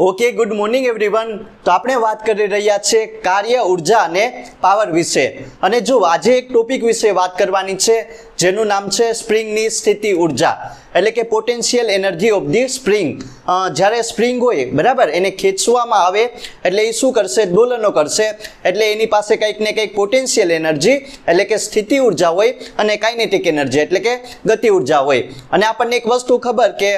Okay, good morning everyone. તો આપણે વાત કરી રહ્યા છીએ કાર્ય ઉર્જા અને પાવર વિશે. અને જો આજે એક ટોપિક વિશે વાત કરવાની છે જેનું નામ છે સ્પ્રિંગની સ્થિતિ ઉર્જા, એટલે કે potential energy of the spring. જ્યારે સ્પ્રિંગ હોય બરાબર, એને ખેંચવામાં આવે એટલે એ શું કરશે, દોલનો કરશે, એટલે એની પાસે કંઈક ને કંઈક પોટેન્શિયલ એનર્જી એટલે કે સ્થિતિ ઉર્જા હોય અને કાઇનેટિક એનર્જી એટલે કે ગતિ ઉર્જા હોય. અને આપણને એક વસ્તુ ખબર કે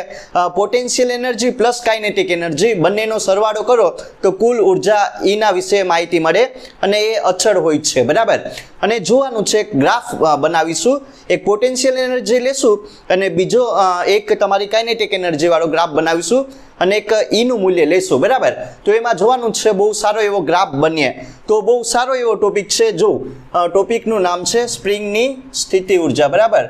potential energy plus kinetic energy બંનેનો સરવાળો કરો તો કુલ ઉર્જા એના વિશે માહિતી મળે અને એ અચળ હોય છે બરાબર. અને જોવાનું છે, ગ્રાફ બનાવીશું, એક પોટેન્શિયલ એનર્જી લેશું અને બીજો એક તમારી કાઇનેટિક એનર્જી વાળો ગ્રાફ બનાવીશું અને એક ઈનું મૂલ્ય લેશું બરાબર. તો એમાં જોવાનું છે બહુ સારો એવો ગ્રાફ બને. તો બહુ સારો એવો ટોપિક છે. જો ટોપિકનું નામ છે સ્પ્રિંગની સ્થિતિ ઉર્જા બરાબર,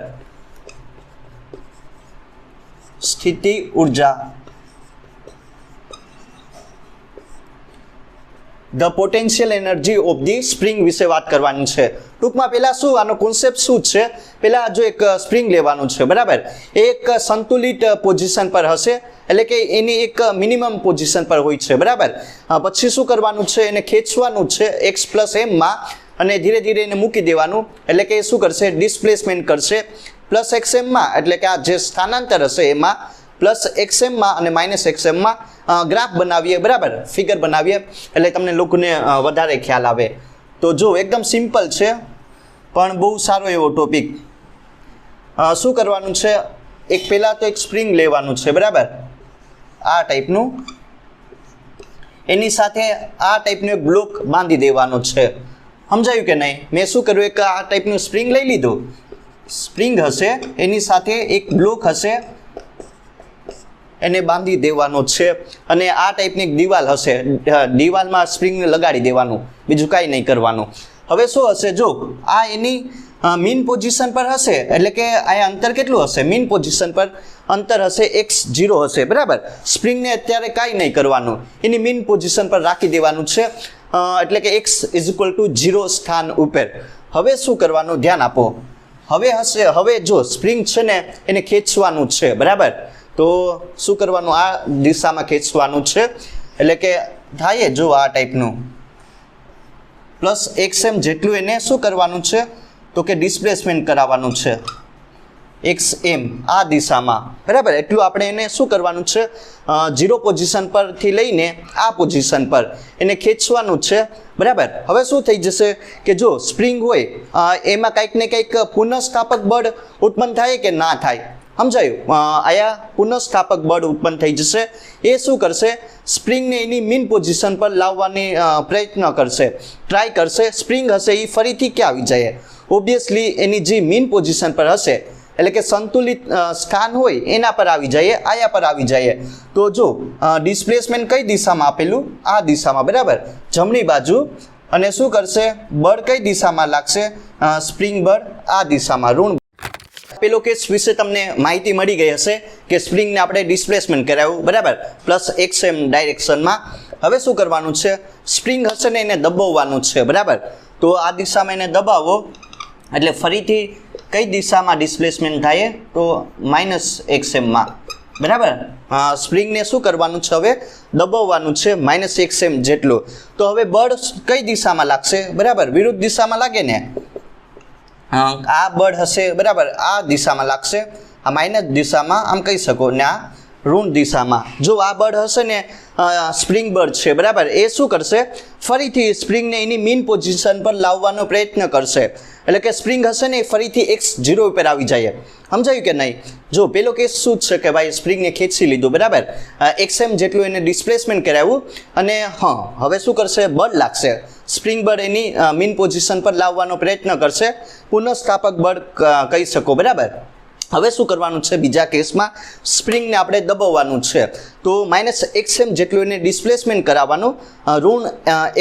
સ્થિતિ ઉર્જા, the potential energy of the spring વિશે વાત કરવાની છે. ટૂંકમાં પહેલાં શું આનો કોન્સેપ્ટ શું છે, પહેલાં જો એક સ્પ્રિંગ લેવાનું છે બરાબર, એ એક સંતુલિત પોઝિશન પર હશે એટલે કે એની એક મિનિમમ પોઝિશન પર હોય છે બરાબર. પછી શું કરવાનું છે, એને ખેંચવાનું છે x પ્લસ એમમાં અને ધીરે ધીરે એને મૂકી દેવાનું, એટલે કે એ શું કરશે, ડિસ્પ્લેસમેન્ટ કરશે પ્લસ XM-માં, એટલે કે આ જે સ્થાનાંતર હશે એમાં પ્લસ XM-માં અને માઇનસ XM-માં ગ્રાફ બનાવીએ બરાબર, ફિગર બનાવીએ એટલે તમને લોકોને વધારે ખ્યાલ આવે. તો જો એકદમ સિમ્પલ છે પણ બહુ સારો એવો ટોપિક. શું કરવાનું છે, એક પહેલાં તો એક સ્પ્રિંગ લેવાનું છે બરાબર, આ ટાઈપનું, એની સાથે આ ટાઈપનું એક બ્લોક બાંધી દેવાનો છે. સમજાયું કે નહીં? મેં શું કર્યું, એક આ ટાઈપનું સ્પ્રિંગ લઈ લીધું, સ્પ્રિંગ હશે એની સાથે એક બ્લોક હશે એને બાંધી દેવાનો છે અને આ ટાઈપની એક દિવાલ હશે, દિવાલમાં સ્પ્રિંગને લગાડી દેવાનું, બીજું કાંઈ નહીં કરવાનું. હવે શું હશે, જો આ એની મીન પોઝિશન પર હશે એટલે કે આ અંતર કેટલું હશે, મીન પોઝિશન પર અંતર હશે x0 હશે બરાબર. સ્પ્રિંગને અત્યારે કાંઈ નહીં કરવાનું, એની મીન પોઝિશન પર રાખી દેવાનું છે એટલે કે x = 0 સ્થાન ઉપર. હવે શું કરવાનું, ધ્યાન આપો. હવે જો સ્પ્રિંગ છે ને એને ખેંચવાનું છે બરાબર, તો શું કરવાનું, આ દિશામાં ખેંચવાનું છે એટલે કે થાય જો આ ટાઈપનું પ્લસ XM જેટલું એને શું કરવાનું છે, તો કે ડિસ્પ્લેસમેન્ટ કરાવવાનું છે XM આ દિશામાં બરાબર. એટલું આપણે એને શું કરવાનું છે, 0 પોઝિશન પરથી લઈને આ પોઝિશન પર એને ખેંચવાનું છે બરાબર. હવે શું થઈ જશે કે જો સ્પ્રિંગ હોય એમાં કંઈક ને કંઈક પુનઃસ્થાપક બળ ઉત્પન્ન થાય કે ના થાય, સમજાયું? આયા પુનઃસ્થાપક બળ ઉત્પન્ન થઈ જશે. એ શું કરશે, સ્પ્રિંગને એની મીન પોઝિશન પર લાવવાની પ્રયત્ન કરશે, ટ્રાય કરશે. સ્પ્રિંગ હશે એ ફરીથી ક્યાં આવી જાય, ઓબ્વિયસલી એની જે મીન પોઝિશન પર હશે એટલે કે સંતુલિત સ્થાન હોય એના પર આવી જાય, આયા પર આવી જાય. તો જો ડિસ્પ્લેસમેન્ટ કઈ દિશામાં આપેલું, આ દિશામાં બરાબર, જમણી બાજુ. અને શું કરશે, બળ કઈ દિશામાં લાગશે, સ્પ્રિંગ બળ આ દિશામાં, ઋણ. પેલો કેસ વિશે તમને માહિતી મળી ગઈ હશે કે સ્પ્રિંગને આપણે ડિસ્પ્લેસમેન્ટ કરાવ્યું બરાબર, પ્લસ XM ડાયરેક્શનમાં. હવે શું કરવાનું છે, સ્પ્રિંગ હશે ને એને દબાવવાનું છે બરાબર. તો આ દિશામાં એને દબાવો એટલે ફરીથી કઈ દિશામાં ડિસ્પ્લેસમેન્ટ થાય, તો માઇનસ XM-માં બરાબર. સ્પ્રિંગને શું કરવાનું છે, હવે દબાવવાનું છે માઇનસ XM જેટલું. તો હવે બળ કઈ દિશામાં લાગશે બરાબર, વિરુદ્ધ દિશામાં લાગે ને, આ બળ હશે બરાબર, આ દિશામાં લાગશે, આ માઇનસ દિશામાં આમ કહી શકો ને, આ ઋણ દિશામાં. જો આ બળ હશે ને સ્પ્રિંગ બળ છે બરાબર, એ શું કરશે, ફરીથી સ્પ્રિંગને એની મીન પોઝિશન પર લાવવાનો પ્રયત્ન કરશે એટલે કે સ્પ્રિંગ હશે ને ફરીથી x0 ઉપર આવી જાય. સમજાયું કે નહીં? જો પેલો કેસ શું છે કે ભાઈ સ્પ્રિંગને ખેંચી લીધું બરાબર, XM જેટલું એને ડિસ્પ્લેસમેન્ટ કરાવ્યું અને હવે શું કરશે, બળ લાગશે, સ્પ્રિંગ બળ એની મીન પોઝિશન પર લાવવાનો પ્રયત્ન કરશે, પુનઃસ્થાપક બળ કહી શકો બરાબર. હવે શું કરવાનું છે, બીજા કેસમાં સ્પ્રિંગને આપણે દબાવવાનું છે, તો માઇનસ XM જેટલું એને ડિસ્પ્લેસમેન્ટ કરાવવાનું, ઋણ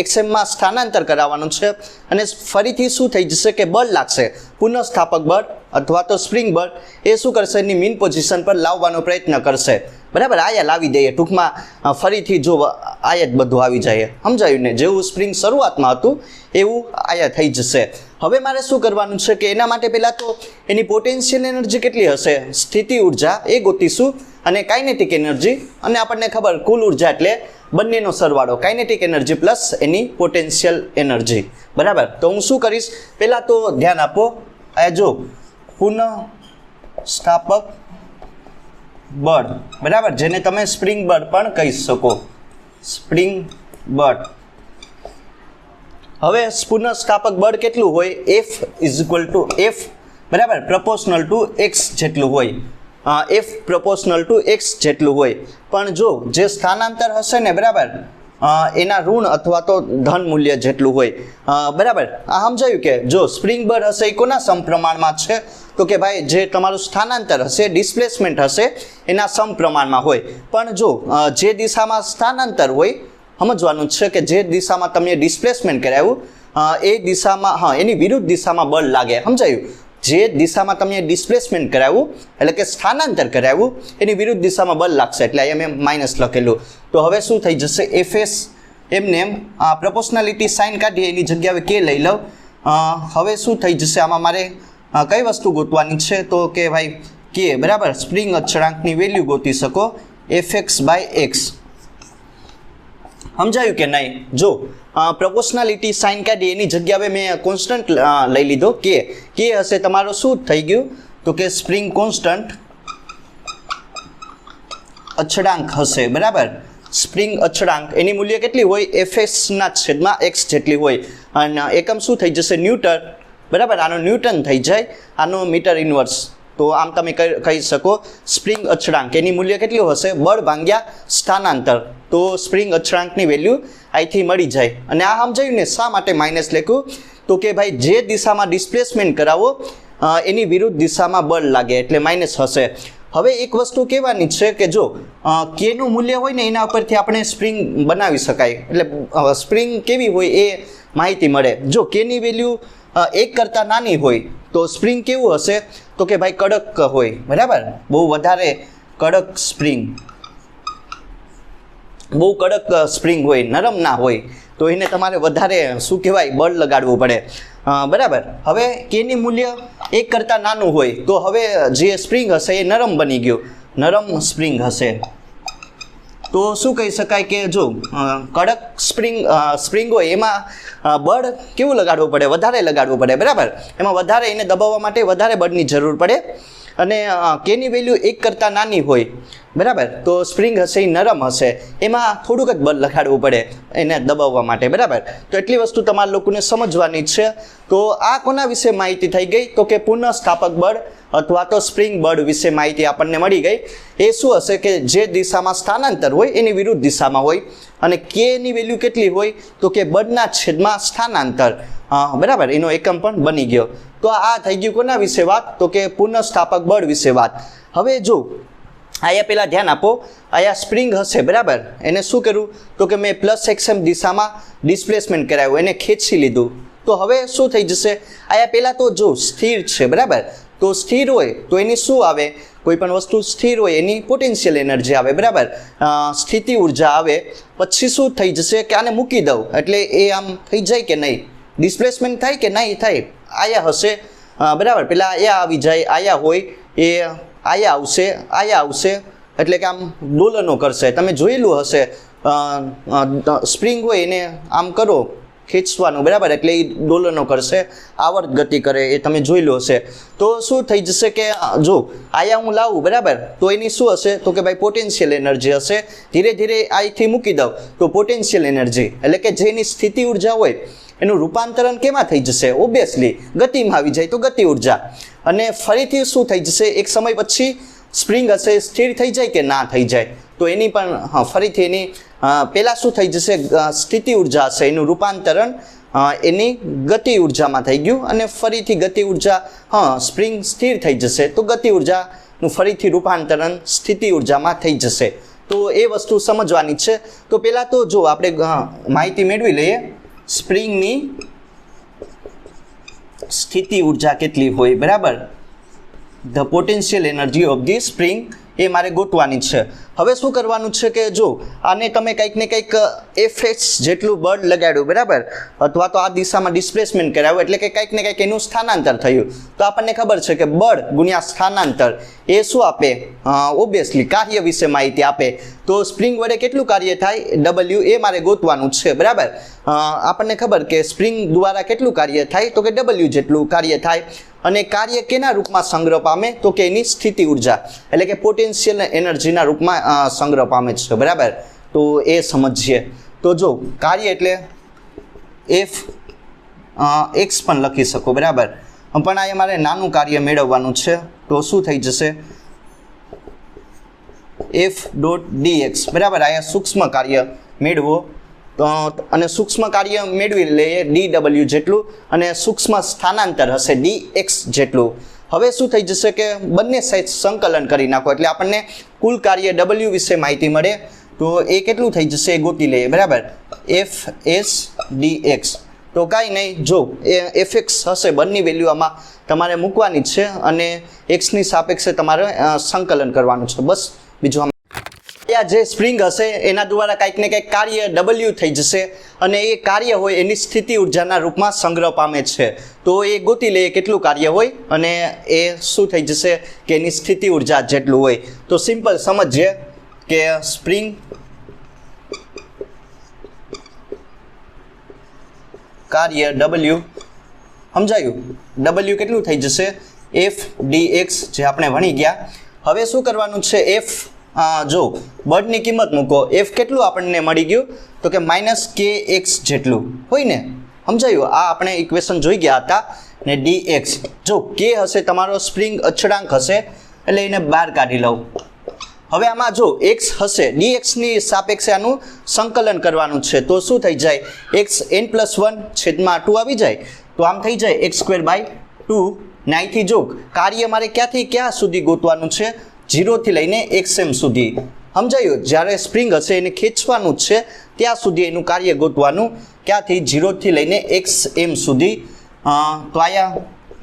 XM-માં સ્થાનાંતર કરાવવાનું છે અને ફરીથી શું થઈ જશે કે બળ લાગશે, પુનઃસ્થાપક બળ અથવા તો સ્પ્રિંગ બળ. એ શું કરશે, એની મીન પોઝિશન પર લાવવાનો પ્રયત્ન કરશે બરાબર, આયા લાવી દઈએ ટૂંકમાં, ફરીથી જો આયા જ બધું આવી જાય, સમજાયું ને? જેવું સ્પ્રિંગ શરૂઆતમાં હતું એવું આયા થઈ જશે. હવે મારે શું કરવાનું છે કે એના માટે પહેલાં તો એની પોટેન્શિયલ એનર્જી કેટલી હશે, સ્થિતિ ઉર્જા, એ ગોતીશું, અને કાઇનેટિક એનર્જી, અને આપણને ખબર કુલ ઉર્જા એટલે બંનેનો સરવાળો, કાઇનેટિક એનર્જી પ્લસ એની પોટેન્શિયલ એનર્જી. બરાબર, તો હું શું કરીશ, પહેલાં તો ધ્યાન આપો, આ જો પુનઃ સ્થાપક બળ, બરાબર, જેને તમે સ્પ્રિંગ બળ પણ કહી શકો, સ્પ્રિંગ બળ. હવે પુનઃસ્થાપક બળ કેટલું હોય, F is equal to F, બરાબર, પ્રપોર્શનલ ટુ X જેટલું હોય, F પ્રપોર્શનલ ટુ X જેટલું હોય. પણ જો જે સ્થાનાંતર હશે ને, બરાબર, એના ઋણ અથવા તો ધન મૂલ્ય જેટલું હોય. બરાબર, આ સમજાયું કે જો સ્પ્રિંગ બળ હશે એ કોના સમપ્રમાણમાં છે, તો કે ભાઈ જે તમારું સ્થાનાંતર હશે, ડિસ્પ્લેસમેન્ટ હશે, એના સમપ્રમાણમાં હોય. પણ જો જે દિશામાં સ્થાનાંતર હોય, સમજવાનું છે કે જે દિશામાં તમે ડિસ્પ્લેસમેન્ટ કરાવ્યું એ દિશામાં, એની વિરુદ્ધ દિશામાં બળ લાગે, સમજાયું? જે દિશામાં તમે ડિસ્પ્લેસમેન્ટ કરાવ્યું એટલે કે સ્થાનાંતર કરાવ્યું એની વિરુદ્ધ દિશામાં બળ લાગશે, એટલે અહીંયા મેં માઇનસ લખેલું. તો હવે શું થઈ જશે, FS એમને એમ પ્રપોર્શનાલિટી સાઇન કાઢીએ, એની જગ્યાએ કે લઈ લઉં. હવે શું થઈ જશે, આમાં મારે કઈ વસ્તુ ગોતવાની છે, તો કે ભાઈ કે, બરાબર, સ્પ્રિંગ અચળાંકની વેલ્યુ ગોતી શકો, Fx/x. સમજાયું કે નહીં? જો પ્રપોર્શનાલિટી સાઇન કાઢી એની જગ્યાએ મેં કોન્સ્ટન્ટ લઈ લીધો, કે હશે તમારો શું થઈ ગયું, તો કે સ્પ્રિંગ કોન્સ્ટન્ટ અચળાંક હશે, બરાબર, સ્પ્રિંગ અચળાંક, એની મૂલ્ય કેટલી હોય, Fs/x જેટલી હોય, અને એકમ શું થઈ જશે, ન્યૂટન, બરાબર, આનો ન્યૂટન થઈ જાય, આનો મીટર ઇન્વર્સ. તો આમ તમે કહી શકો સ્પ્રિંગ અચળાંક એની મૂલ્ય કેટલું હશે, બળ ભાગ્યા સ્થાનાંતર. તો સ્પ્રિંગ અચળાંકની વેલ્યુ અહીંથી મળી જાય. અને આ સમજાયું ને, શા માટે માઇનસ લખ્યું, તો કે ભાઈ જે દિશામાં ડિસ્પ્લેસમેન્ટ કરાવો એની વિરુદ્ધ દિશામાં બળ લાગે એટલે માઇનસ હશે. હવે એક વસ્તુ કહેવાની છે કે જો કેનું મૂલ્ય હોય ને એના ઉપરથી આપણે સ્પ્રિંગ બનાવી શકાય, એટલે સ્પ્રિંગ કેવી હોય એ માહિતી મળે. જો કેની વેલ્યુ 1 કરતાં નાની હોય તો સ્પ્રિંગ કેવું હશે, તો કે ભાઈ કડક હોય, બરાબર, બહુ વધારે કડક સ્પ્રિંગ, બહુ કડક સ્પ્રિંગ હોય, નરમ ના હોય, તો એને તમારે વધારે શું કહેવાય, બળ લગાડવું પડે, બરાબર. હવે કેની મૂલ્ય 1 કરતાં નાનું હોય તો હવે જે સ્પ્રિંગ હશે એ નરમ બની ગયું, નરમ સ્પ્રિંગ હશે. તો શું કહી શકાય કે જો કડક સ્પ્રિંગ હોય એમાં બળ કેવું લગાડવું પડે, વધારે લગાડવું પડે, બરાબર, એમાં વધારે એને દબાવવા માટે વધારે બળની જરૂર પડે. અને કેની વેલ્યુ 1 કરતાં નાની હોય, બરાબર, તો સ્પ્રિંગ હશે એ નરમ હશે, એમાં થોડુંક જ બળ લગાડવું પડે એને દબાવવા માટે, બરાબર. તો એટલી વસ્તુ તમારા લોકોને સમજવાની છે. તો આ કોના વિશે માહિતી થઈ ગઈ, તો કે પુનઃસ્થાપક બળ અથવા તો સ્પ્રિંગ બળ વિશે માહિતી આપણને મળી ગઈ. એ શું હશે કે જે દિશામાં સ્થાનાંતર હોય એની વિરુદ્ધ દિશામાં હોય, અને કેની વેલ્યુ કેટલી હોય, તો કે બળના છેદમાં સ્થાનાંતર, બરાબર, એનો એકમ પણ બની ગયો. તો આ થઈ ગયું કોના વિશે વાત, તો કે પુનઃસ્થાપક બળ વિશે વાત. હવે જો અહીંયા પહેલાં ધ્યાન આપો, અહીંયા સ્પ્રિંગ હશે, બરાબર, એને શું કર્યું, તો કે મેં +xm દિશામાં ડિસ્પ્લેસમેન્ટ કરાવ્યું, એને ખેંચી લીધું. તો હવે શું થઈ જશે, અહીંયા પહેલાં તો જો સ્થિર છે, બરાબર, તો સ્થિર હોય તો એની શું આવે, કોઈ પણ વસ્તુ સ્થિર હોય એની પોટેન્શિયલ એનર્જી આવે, બરાબર, સ્થિતિ ઉર્જા આવે. પછી શું થઈ જશે કે આને મૂકી દઉં એટલે એ આમ થઈ જાય કે નહીં, ડિસ્પ્લેસમેન્ટ થાય કે નહીં થાય, આયા હશે, બરાબર, પેલા આયા આવી જાય, આયા હોય એ આયા આવશે એટલે કે આમ દોલનો કરશે. તમે જોયેલું હશે, સ્પ્રિંગ હોય એને આમ કરો ખેંચવાનું, બરાબર, એટલે એ દોલનો કરશે, આવર્ત ગતિ કરે, એ તમે જોયેલું હશે. તો શું થઈ જશે કે જો આયા હું લાવું, બરાબર, તો એની શું હશે, તો કે ભાઈ પોટેન્શિયલ એનર્જી હશે. ધીરે ધીરે અહીંથી મૂકી દઉં તો પોટેન્શિયલ એનર્જી એટલે કે જેની સ્થિતિ ઉર્જા હોય એનું રૂપાંતરણ કેમાં થઈ જશે, ઓબ્વિયસલી ગતિમાં આવી જાય તો ગતિ ઉર્જા. અને ફરીથી શું થઈ જશે, એક સમય પછી સ્પ્રિંગ હશે સ્થિર થઈ જાય કે ના થઈ જાય, તો એની પણ ફરીથી એની પહેલાં શું થઈ જશે, સ્થિતિ ઉર્જા હશે એનું રૂપાંતરણ એની ગતિ ઉર્જામાં થઈ ગયું, અને ફરીથી ગતિ ઉર્જા, સ્પ્રિંગ સ્થિર થઈ જશે તો ગતિ ઉર્જાનું ફરીથી રૂપાંતરણ સ્થિતિ ઉર્જામાં થઈ જશે. તો એ વસ્તુ સમજવાની છે. તો પહેલાં તો જો આપણે માહિતી મેળવી લઈએ, સ્પ્રિંગની સ્થિતિ ઉર્જા કેટલી હોય, બરાબર, the potential energy of the spring એ મારે ગોતવાની છે. હવે શું કરવાનું છે કે જો આને તમે કંઈક ને કંઈક એફએક્સ જેટલું બળ લગાડ્યું બરાબર, અથવા તો આ દિશામાં ડિસ્પ્લેસમેન્ટ કરાવ્યું, એટલે કે કંઈક ને કંઈક એનું સ્થાનાંતર થયું. તો આપણને ખબર છે કે બળ ગુણ્યા સ્થાનાંતર એ શું આપે, ઓબ્વિયસલી કાર્ય વિશે માહિતી આપે. તો સ્પ્રિંગ વડે કેટલું કાર્ય થાય, ડબલ્યુ, એ મારે ગોતવાનું છે બરાબર. આપણને ખબર કે સ્પ્રિંગ દ્વારા કેટલું કાર્ય થાય, તો કે ડબલ્યુ જેટલું કાર્ય થાય. અને કાર્ય કેના રૂપમાં સંગ્રહ પામે, તો કે એની સ્થિતિ ઉર્જા એટલે કે પોટેન્શિયલ એનર્જીના રૂપમાં સંગ્રહ પામે છે બરાબર. તો એ સમજીએ. તો જો કાર્ય એટલે એફ એક્સ પણ લખી શકો બરાબર, પણ આ મારે નાનું કાર્ય મેળવવાનું છે. તો શું થઈ જશે, એફ ડોટ ડીએક્સ બરાબર. અહીંયા સૂક્ષ્મ કાર્ય મેળવો, અને સૂક્ષ્મ કાર્ય મેળવી લઈએ ડી ડબલ્યુ જેટલું, અને સૂક્ષ્મ સ્થાનાંતર હશે ડી એક્સ જેટલું. હવે શું થઈ જશે કે બંને સાઈડ સંકલન કરી નાખો એટલે આપણને કુલ કાર્ય ડબલ્યુ વિશે માહિતી મળે. તો એ કેટલું થઈ જશે એ ગોતી લઈએ બરાબર, એફ એસ ડી એક્સ. તો કાંઈ નહીં, જો એ એફ એક્સ હશે બંને વેલ્યુ આમાં તમારે મૂકવાની છે, અને એક્સની સાપેક્ષે તમારે સંકલન કરવાનું છે બસ. બીજું જે સ્પ્રિંગ હશે એના દ્વારા કંઈક ને કંઈક કાર્ય ડબલ્યુ થઈ જશે, અને એ કાર્ય હોય એની સ્થિતિ ઉર્જાના રૂપમાં સંગ્રહ પામે છે. તો એ ગોતી લઈએ કેટલું કાર્ય હોય, અને એ શું થઈ જશે કે એની સ્થિતિ ઉર્જા જેટલું હોય. તો સિમ્પલ સમજીએ કે સ્પ્રિંગ કાર્ય ડબલ્યુ, સમજાયું, ડબલ્યુ કેટલું થઈ જશે, એફ ડી એક્સ જે આપણે ભણી ગયા. હવે શું કરવાનું છે, એફ જો બળની કિંમત મૂકો, એફ કેટલું આપણને મળી ગયું, તો કે માઇનસ કે એક્સ જેટલું હોય ને, સમજાયું. આ આપણે ઇક્વેશન જોઈ ગયા હતા. ને ડી એક્સ, જો કે હશે તમારો સ્પ્રિંગ અચળાંક હશે એટલે એને બહાર કાઢી લઉં. હવે આમાં જો એક્સ હશે, ડી એક્સની સાપેક્ષે આનું સંકલન કરવાનું છે. તો શું થઈ જાય, એક્સ n + 1 છેદમાં 2 આવી જાય. તો આમ થઈ જાય x²/2. નાઈથી જો કાર્ય મારે ક્યાંથી ક્યાં સુધી ગોતવાનું છે, 0 થી લઈને xm સુધી, સમજાયું. જ્યારે સ્પ્રિંગ હશે એને ખેંચવાનું જ છે ત્યાં સુધી એનું કાર્ય ગોતવાનું, ક્યાંથી 0 થી લઈને xm સુધી. તો આયા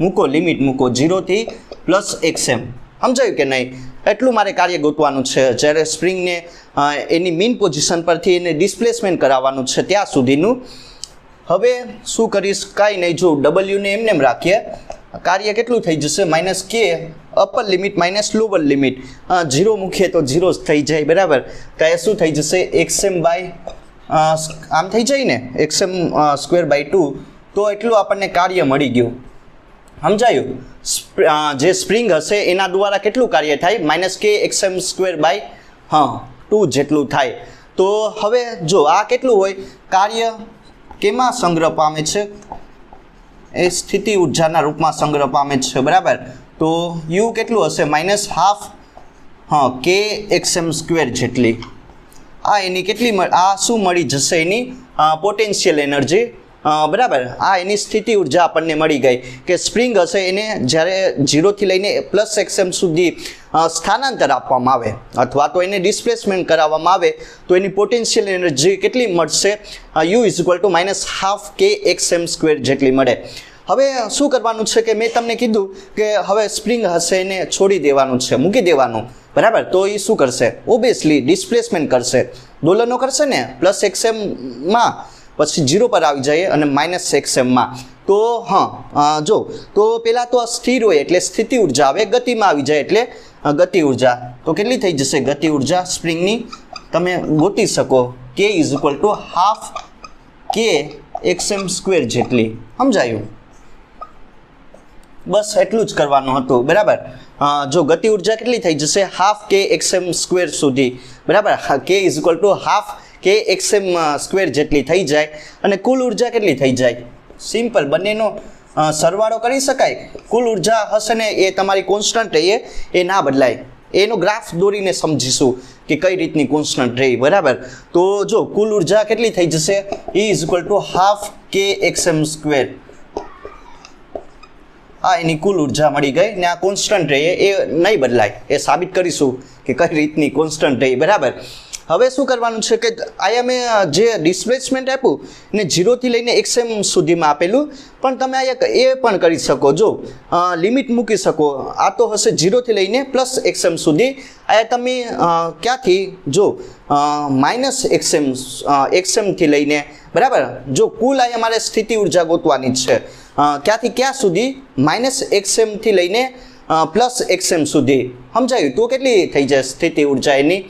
મૂકો, લિમિટ મૂકો 0 થી +xm, સમજાયું કે નહીં. એટલું મારે કાર્ય ગોતવાનું છે જ્યારે સ્પ્રિંગને એની મીન પોઝિશન પરથી એને ડિસ્પ્લેસમેન્ટ કરાવવાનું છે ત્યાં સુધીનું. હવે શું કરીશ, કાંઈ નહીં, જો ડબલ્યુને એમને એમ રાખીએ, કાર્ય કેટલું થઈ જશે, માઇનસ કે upper limit minus lower limit, 0 મૂકીએ તો 0 થઈ જાય બરાબર. તો એ શું થઈ જશે, આમ થઈ જાય ને, xm²/2. તો એટલું આપણને કાર્ય મળી ગયું, સમજાયું. જે સ્પ્રિંગ હશે એના દ્વારા કેટલું કાર્ય થાય, -k xm²/2 જેટલું થાય. તો હવે જો આ કેટલું હોય, કાર્ય કેમાં સંગ્રહ પામે છે, એ સ્થિતિ ઉર્જાના રૂપમાં સંગ્રહ પામે છે બરાબર. તો યુ કેટલું હશે, -12 k xm² જેટલી. આ એની કેટલી, આ શું મળી જશે, એની પોટેન્શિયલ એનર્જી બરાબર. આ એની સ્થિતિ ઉર્જા આપણને મળી ગઈ કે સ્પ્રિંગ હશે એને જ્યારે 0 થી લઈને +xm સુધી સ્થાનાંતર આપવામાં આવે અથવા તો એને ડિસ્પ્લેસમેન્ટ કરાવવામાં આવે તો એની પોટેન્શિયલ એનર્જી કેટલી મળશે, u -12 k xm² જેટલી મળે. હવે શું કરવાનું છે કે મેં તમને કીધું કે હવે સ્પ્રિંગ હશે એને છોડી દેવાનું છે, મૂકી દેવાનું બરાબર. તો એ શું કરશે, ઓબ્વિયસલી ડિસ્પ્લેસમેન્ટ કરશે, દોલનો કરશે ને, +xm માં પછી 0 પર આવી જાય અને -xm માં. તો જો તો પહેલાં તો સ્થિર હોય એટલે સ્થિતિ ઉર્જા આવે, ગતિમાં આવી જાય એટલે ગતિ ઉર્જા. તો કેટલી થઈ જશે ગતિ ઉર્જા સ્પ્રિંગની, તમે ગોતી શકો, k ½ k xm² જેટલી, સમજાયું. બસ એટલું જ કરવાનું હતું બરાબર. જો ગતિ ઉર્જા કેટલી થઈ જશે, ½ k xm² સુધી બરાબર. k ½ k xm² જેટલી થઈ જાય. અને કુલ ઉર્જા કેટલી થઈ જાય, સિમ્પલ, બંનેનો સરવાળો કરી શકાય. કુલ ઉર્જા હશે ને એ તમારી કોન્સ્ટન્ટ રહીએ, એ ના બદલાય. એનો ગ્રાફ દોરીને સમજીશું કે કઈ રીતની કોન્સ્ટન્ટ રહી બરાબર. તો જો કુલ ઉર્જા કેટલી થઈ જશે, E ½ k xm². આ એની કુલ ઉર્જા મળી ગઈ ને આ કોન્સ્ટન્ટ રહે, એ નહીં બદલાય. એ સાબિત કરીશું કે કઈ રીતની કોન્સ્ટન્ટ રહી બરાબર. હવે શું કરવાનું છે કે અહીંયા મેં જે ડિસ્પ્લેસમેન્ટ આપ્યું ને 0 થી લઈને xm સુધીમાં આપેલું, પણ તમે અહીંયા એ પણ કરી શકો, જો લિમિટ મૂકી શકો. આ તો હશે 0 થી લઈને +xm સુધી. અહીંયા તમે ક્યાંથી જો -xm થી લઈને, બરાબર, જો કુલ અહીંયા મારે સ્થિતિ ઉર્જા ગોતવાની છે, ક્યાંથી ક્યાં સુધી, -xm થી લઈને +xm સુધી. સમજાયું? તો કેટલી થઈ જાય સ્થિતિ ઉર્જા એની?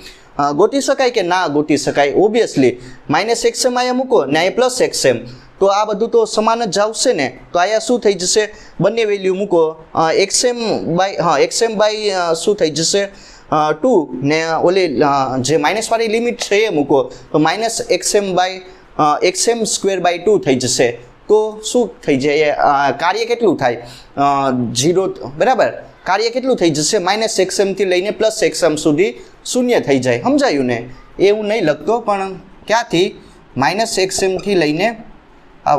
ગોતી શકાય કે ના ગોતી શકાય? ઓબ્વિયસલી -xm અહીંયા મૂકો ને અહીંયા +xm, તો આ બધું તો સમાન જ આવશે ને. તો અહીંયા શું થઈ જશે? બંને વેલ્યુ મૂકો, xm બાય શું થઈ જશે 2 ને ઓલી જે માઇનસ વાળી લિમિટ છે એ મૂકો, તો -xm બાય xm²/2 થઈ જશે. તો શું થઈ જાય? કાર્ય કેટલું થાય? 0, બરાબર. કાર્ય કેટલું થઈ જશે? -xm થી લઈને +xm સુધી શૂન્ય થઈ જાય. સમજાયું ને? એવું નહીં લખતો, પણ ક્યાંથી -xm થી લઈને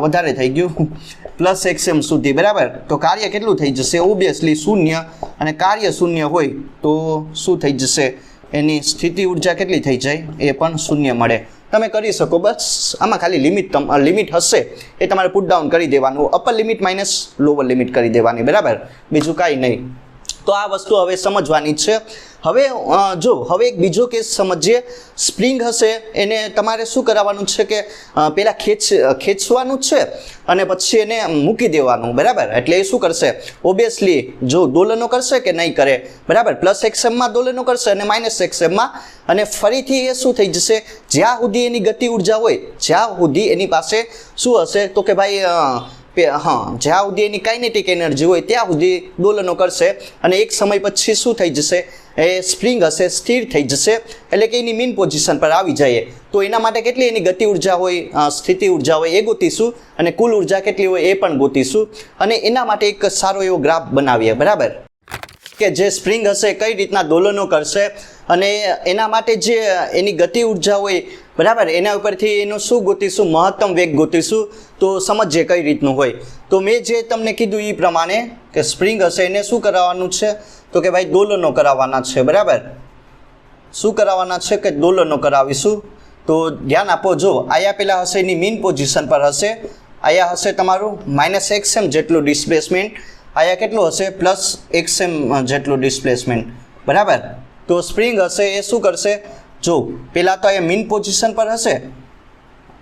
વધારે થઈ ગયું +xm સુધી, બરાબર. તો કાર્ય કેટલું થઈ જશે? ઓબ્વિયસલી શૂન્ય, અને કાર્ય શૂન્ય હોય તો શું થઈ જશે? એની સ્થિતિ ઉર્જા કેટલી થઈ જાય? એ પણ શૂન્ય મળે. તમે કરી શકો. બસ આમાં ખાલી લિમિટ હશે એ તમારે પુટ ડાઉન કરી દેવાનું, upper limit minus lower limit કરી દેવાની, બરાબર. બીજું કાંઈ નહીં. તો આ વસ્તુ હવે સમજવાની છે. હવે હવે એક બીજો કેસ સમજીએ. સ્પ્રિંગ હશે એને તમારે શું કરાવવાનું છે કે પહેલાં ખેંચવાનું છે અને પછી એને મૂકી દેવાનું, બરાબર. એટલે એ શું કરશે? ઓબ્વિયસલી જો દોલનો કરશે કે નહીં કરે, બરાબર. +xmમાં દોલનો કરશે અને -xmમાં, અને ફરીથી એ શું થઈ જશે? જ્યાં સુધી એની ગતિ ઉર્જા હોય, જ્યાં સુધી એની પાસે શું હશે તો કે ભાઈ જ્યાં સુધી એની કાઇનેટિક એનર્જી હોય ત્યાં સુધી દોલનો કરશે, અને એક સમય પછી શું થઈ જશે? એ સ્પ્રિંગ હશે સ્થિર થઈ જશે, એટલે કે એની મીન પોઝિશન પર આવી જાય. તો એના માટે કેટલી એની ગતિ ઉર્જા હોય, સ્થિતિ ઉર્જા હોય એ ગોતીશું, અને કુલ ઉર્જા કેટલી હોય એ પણ ગોતીશું. અને એના માટે એક સારો એવો ગ્રાફ બનાવીએ, બરાબર, કે જે સ્પ્રિંગ હશે કઈ રીતના દોલનો કરશે, અને એના માટે જે એની ગતિ ઉર્જા હોય, બરાબર, એના ઉપરથી એનું શું ગોતીશું? મહત્તમ વેગ ગોતીશું. તો સમજીએ કઈ રીતનું હોય. તો મેં જે તમને કીધું એ પ્રમાણે કે સ્પ્રિંગ હશે એને શું કરાવવાનું છે તો કે ભાઈ દોલનો કરાવવાના છે, બરાબર. શું કરાવવાના છે? કે દોલનો કરાવીશું. તો ધ્યાન આપો, જો અહીંયા પહેલાં હશે એની મીન પોઝિશન પર હશે, અહીંયા હશે તમારું -xm જેટલું ડિસ્પ્લેસમેન્ટ, અહીંયા કેટલું હશે? +xm જેટલું ડિસ્પ્લેસમેન્ટ, બરાબર. તો સ્પ્રિંગ હશે એ શું કરશે? જો પહેલાં તો અહીંયા મીન પોઝિશન પર હશે,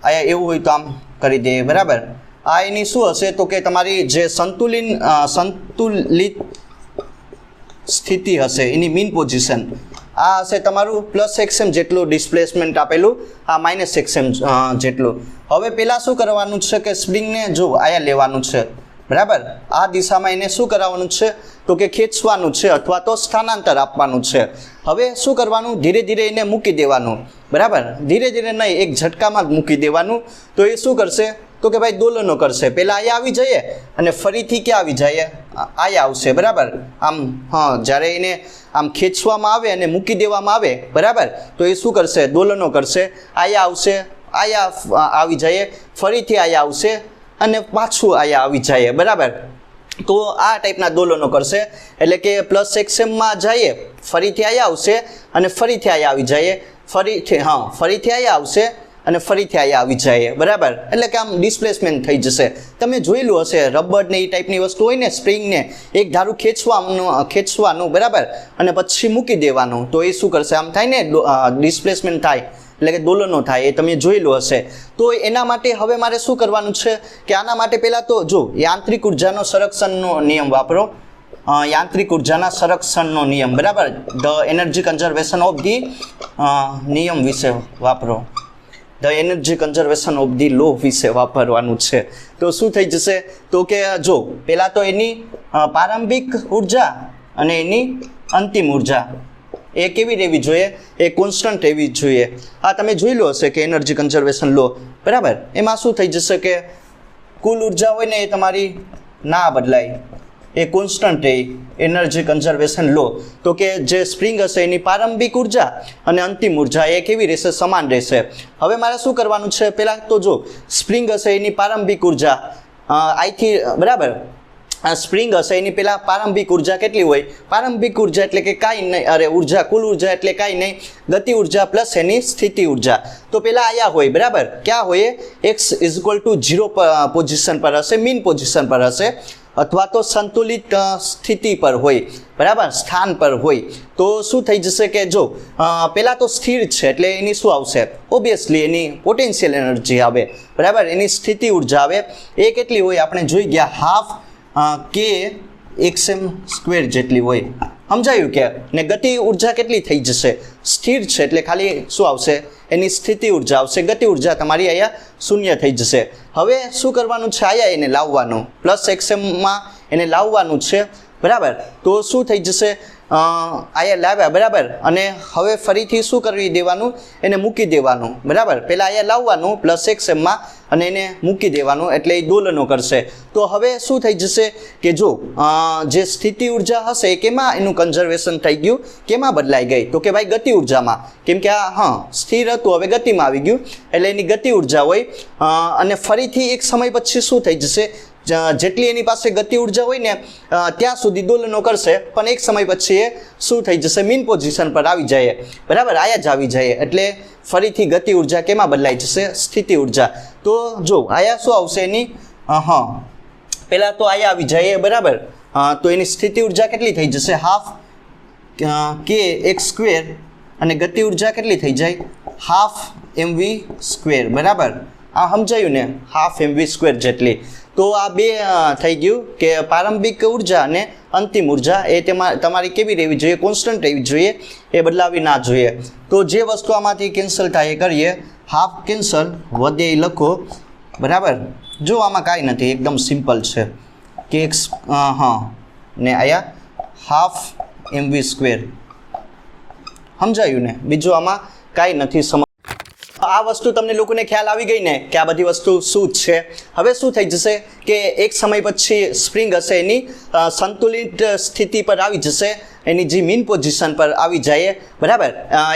અહીંયા એવું હોય તો આમ કરી દઈએ, બરાબર. આ એની શું હશે તો કે તમારી જે સંતુલિત સ્થિતિ હશે એની મીન પોઝિશન, આ હશે તમારું +xm જેટલું ડિસ્પ્લેસમેન્ટ આપેલું, આ -xm જેટલું. હવે પહેલાં શું કરવાનું છે કે સ્પ્રિંગને જો અહીંયા લેવાનું છે, બરાબર. આ દિશામાં એને શું કરાવવાનું છે તો કે ખેંચવાનું છે અથવા તો સ્થાનાંતર આપવાનું છે. હવે શું કરવાનું? ધીરે ધીરે એને મૂકી દેવાનું, બરાબર. ધીરે ધીરે નહીં, એક ઝટકામાં જ મૂકી દેવાનું. તો એ શું કરશે તો કે ભાઈ દોલનો કરશે. પહેલાં અહીંયા આવી જઈએ અને ફરીથી ક્યાં આવી જાય? અહીંયા આવશે, બરાબર. આમ જ્યારે એને આમ ખેંચવામાં આવે અને મૂકી દેવામાં આવે, બરાબર, તો એ શું કરશે? દોલનો કરશે. અહીંયા આવશે, અહીંયા આવી જાય, ફરીથી અહીંયા આવશે અને પાછું અહીંયા આવી જાય, બરાબર. તો આ ટાઈપના દોલનો કરશે. એટલે કે +xmમાં જઈએ, ફરીથી અહીંયા આવશે અને ફરીથી અહીંયા આવી જાય, ફરીથી અહીંયા આવશે અને ફરીથી અહીંયા આવી જાય, બરાબર. એટલે કે આમ ડિસ્પ્લેસમેન્ટ થઈ જશે. તમે જોયેલું હશે રબર ને એ ટાઈપની વસ્તુ હોય ને, સ્પ્રિંગને એક ધારું ખેંચવાનું, બરાબર, અને પછી મૂકી દેવાનું. તો એ શું કરશે? આમ થાય ને, ડિસ્પ્લેસમેન્ટ થાય, એટલે કે દોલનો થાય. એ તમે જોયેલું હશે. તો એના માટે હવે મારે શું કરવાનું છે કે આના માટે પહેલાં તો જો યાંત્રિક ઉર્જાનો સંરક્ષણનો નિયમ વાપરો. યાંત્રિક ઉર્જાના સંરક્ષણનો નિયમ, બરાબર, the energy conservation of the નિયમ વિશે વાપરો. The energy conservation of the law વિશે વાપરવાનું છે. તો શું થઈ જશે તો કે જો પહેલાં તો એની પ્રારંભિક ઉર્જા અને એની અંતિમ ઉર્જા એ કેવી રહેવી જોઈએ? એ કોન્સ્ટન્ટ રહેવી જોઈએ. આ તમે જોયેલું હશે કે એનર્જી કન્ઝર્વેશન લો, બરાબર. એમાં શું થઈ જશે કે કુલ ઉર્જા હોય ને એ તમારી ના બદલાય, એ કોન્સ્ટન્ટ રહે. એનર્જી કન્ઝર્વેશન લો તો કે જે સ્પ્રિંગ હશે એની પ્રારંભિક ઉર્જા અને અંતિમ ઉર્જા એ કેવી રહેશે? સમાન રહેશે. હવે મારે શું કરવાનું છે? પહેલાં તો જો સ્પ્રિંગ હશે એની પ્રારંભિક ઉર્જા અહીંથી, બરાબર, સ્પ્રિંગ હશે એની પહેલાં પ્રારંભિક ઉર્જા કેટલી હોય? પ્રારંભિક ઉર્જા એટલે કે કાંઈ નહીં, અરે ઉર્જા, કુલ ઉર્જા એટલે કાંઈ નહીં, ગતિ ઉર્જા પ્લસ એની સ્થિતિ ઉર્જા. તો પહેલાં આયા હોય, બરાબર, ક્યાં હોય? x = 0 પોઝિશન પર હશે, મીન પોઝિશન પર હશે, અથવા તો સંતુલિત સ્થિતિ પર હોય, બરાબર, સ્થાન પર હોય. તો શું થઈ જશે કે જો પહેલાં તો સ્થિર છે એટલે એની શું આવશે? ઓબ્વિયસલી એની પોટેન્શિયલ એનર્જી આવે, બરાબર, એની સ્થિતિ ઉર્જા આવે. એ કેટલી હોય? આપણે જોઈ ગયા, હાફ k xm² જેટલી હોય. સમજાયું કે? ને ગતિ ઉર્જા કેટલી થઈ જશે? સ્થિર છે એટલે ખાલી શું આવશે? એની સ્થિતિ ઉર્જા આવશે. ગતિ ઉર્જા તમારી અહીંયા શૂન્ય થઈ જશે. હવે શું કરવાનું છે? અહીંયા એને લાવવાનું, પ્લસ xmમાં એને લાવવાનું છે, બરાબર. તો શું થઈ જશે? અહીંયા લાવ્યા, બરાબર, અને હવે ફરીથી શું કરી દેવાનું? એને મૂકી દેવાનું, બરાબર. પહેલાં અહીંયા લાવવાનું પ્લસ xmમાં અને એને મૂકી દેવાનું, એટલે એ દોલનો કરશે. તો હવે શું થઈ જશે કે જો જે સ્થિતિ ઉર્જા હશે એ કેમાં એનું કન્ઝર્વેશન થઈ ગયું? કેમાં બદલાઈ ગઈ? તો કે ભાઈ ગતિ ઉર્જામાં. કેમ કે આ સ્થિર હતું, હવે ગતિમાં આવી ગયું, એટલે એની ગતિ ઉર્જા હોય. અને ફરીથી એક સમય પછી શું થઈ જશે? જેટલી એની પાસે ગતિ ઉર્જા હોય ને ત્યાં સુધી દોલનો કરશે, પણ એક સમય પછી એ શું થઈ જશે? મીન પોઝિશન પર આવી જાય, બરાબર, આયા જ આવી જાય. એટલે ફરીથી ગતિ ઉર્જા કેમાં બદલાઈ જશે? સ્થિતિ ઉર્જા. તો જો આયા શું આવશે એની? પહેલાં તો આયા આવી જાય, બરાબર. તો એની સ્થિતિ ઉર્જા કેટલી થઈ જશે? હાફ k x², અને ગતિ ઉર્જા કેટલી થઈ જાય? હાફ mv², બરાબર. આ સમજાયું ને? હાફ mv² જેટલી. તો આ બે થઈ ગયું કે પ્રારંભિક ઉર્જા અને અંતિમ ઉર્જા એ તમારી કેવી રહેવી જોઈએ? કોન્સ્ટન્ટ રહેવી જોઈએ, એ બદલાવી ના જોઈએ. તો જે વસ્તુ આમાંથી કેન્સલ થાય એ કરીએ. હાફ કેન્સલ, વધે એ લખો, બરાબર. જો આમાં કાંઈ નથી, એકદમ સિમ્પલ છે કે x ને આયા હાફ mv². સમજાયું ને? બીજું આમાં કાંઈ નથી. આ વસ્તુ તમને લોકોને ખ્યાલ આવી ગઈ ને કે આ બધી વસ્તુ શું છે? હવે શું થઈ જશે કે એક સમય પછી સ્પ્રિંગ હશે એની સંતુલિત સ્થિતિ પર આવી જશે, એની જે મીન પોઝિશન પર આવી જાય, બરાબર.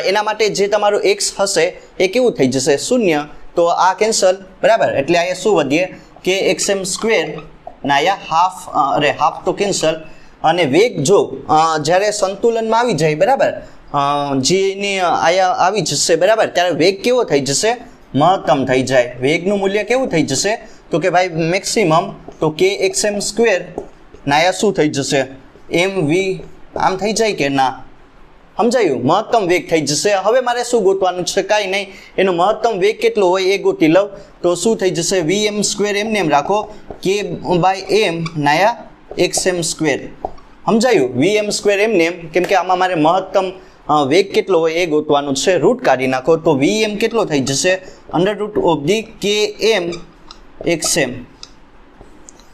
એના માટે જે તમારું x હશે એ કેવું થઈ જશે? શૂન્ય. તો આ કેન્સલ, બરાબર. એટલે અહીંયા શું વધીએ કે xm² ના અહીંયા હાફ તો કેન્સલ. અને વેગ જો જ્યારે સંતુલનમાં આવી જાય, બરાબર, જેની આયા આવી જશે, બરાબર, ત્યારે વેગ કેવો થઈ જશે? મહત્તમ થઈ જાય. વેગનું મૂલ્ય કેવું થઈ જશે? તો કે ભાઈ મેક્સિમમ. તો k xm² ના આયા શું થઈ જશે? mv. આમ થઈ જાય કે ના? સમજાયું? મહત્તમ વેગ થઈ જશે. હવે મારે શું ગોતવાનું છે? કાંઈ નહીં, એનો મહત્તમ વેગ કેટલો હોય એ ગોતી લઉં. તો શું થઈ જશે? vm² એમને એમ રાખો, k/m ના આયા xm². સમજાયું? vm² એમને એમ, કેમ કે આમાં મારે મહત્તમ વેગ કેટલો હોય એ ગોતવાનું છે. રૂટ કાઢી નાખો તો vm કેટલો થઈ જશે? √km xm.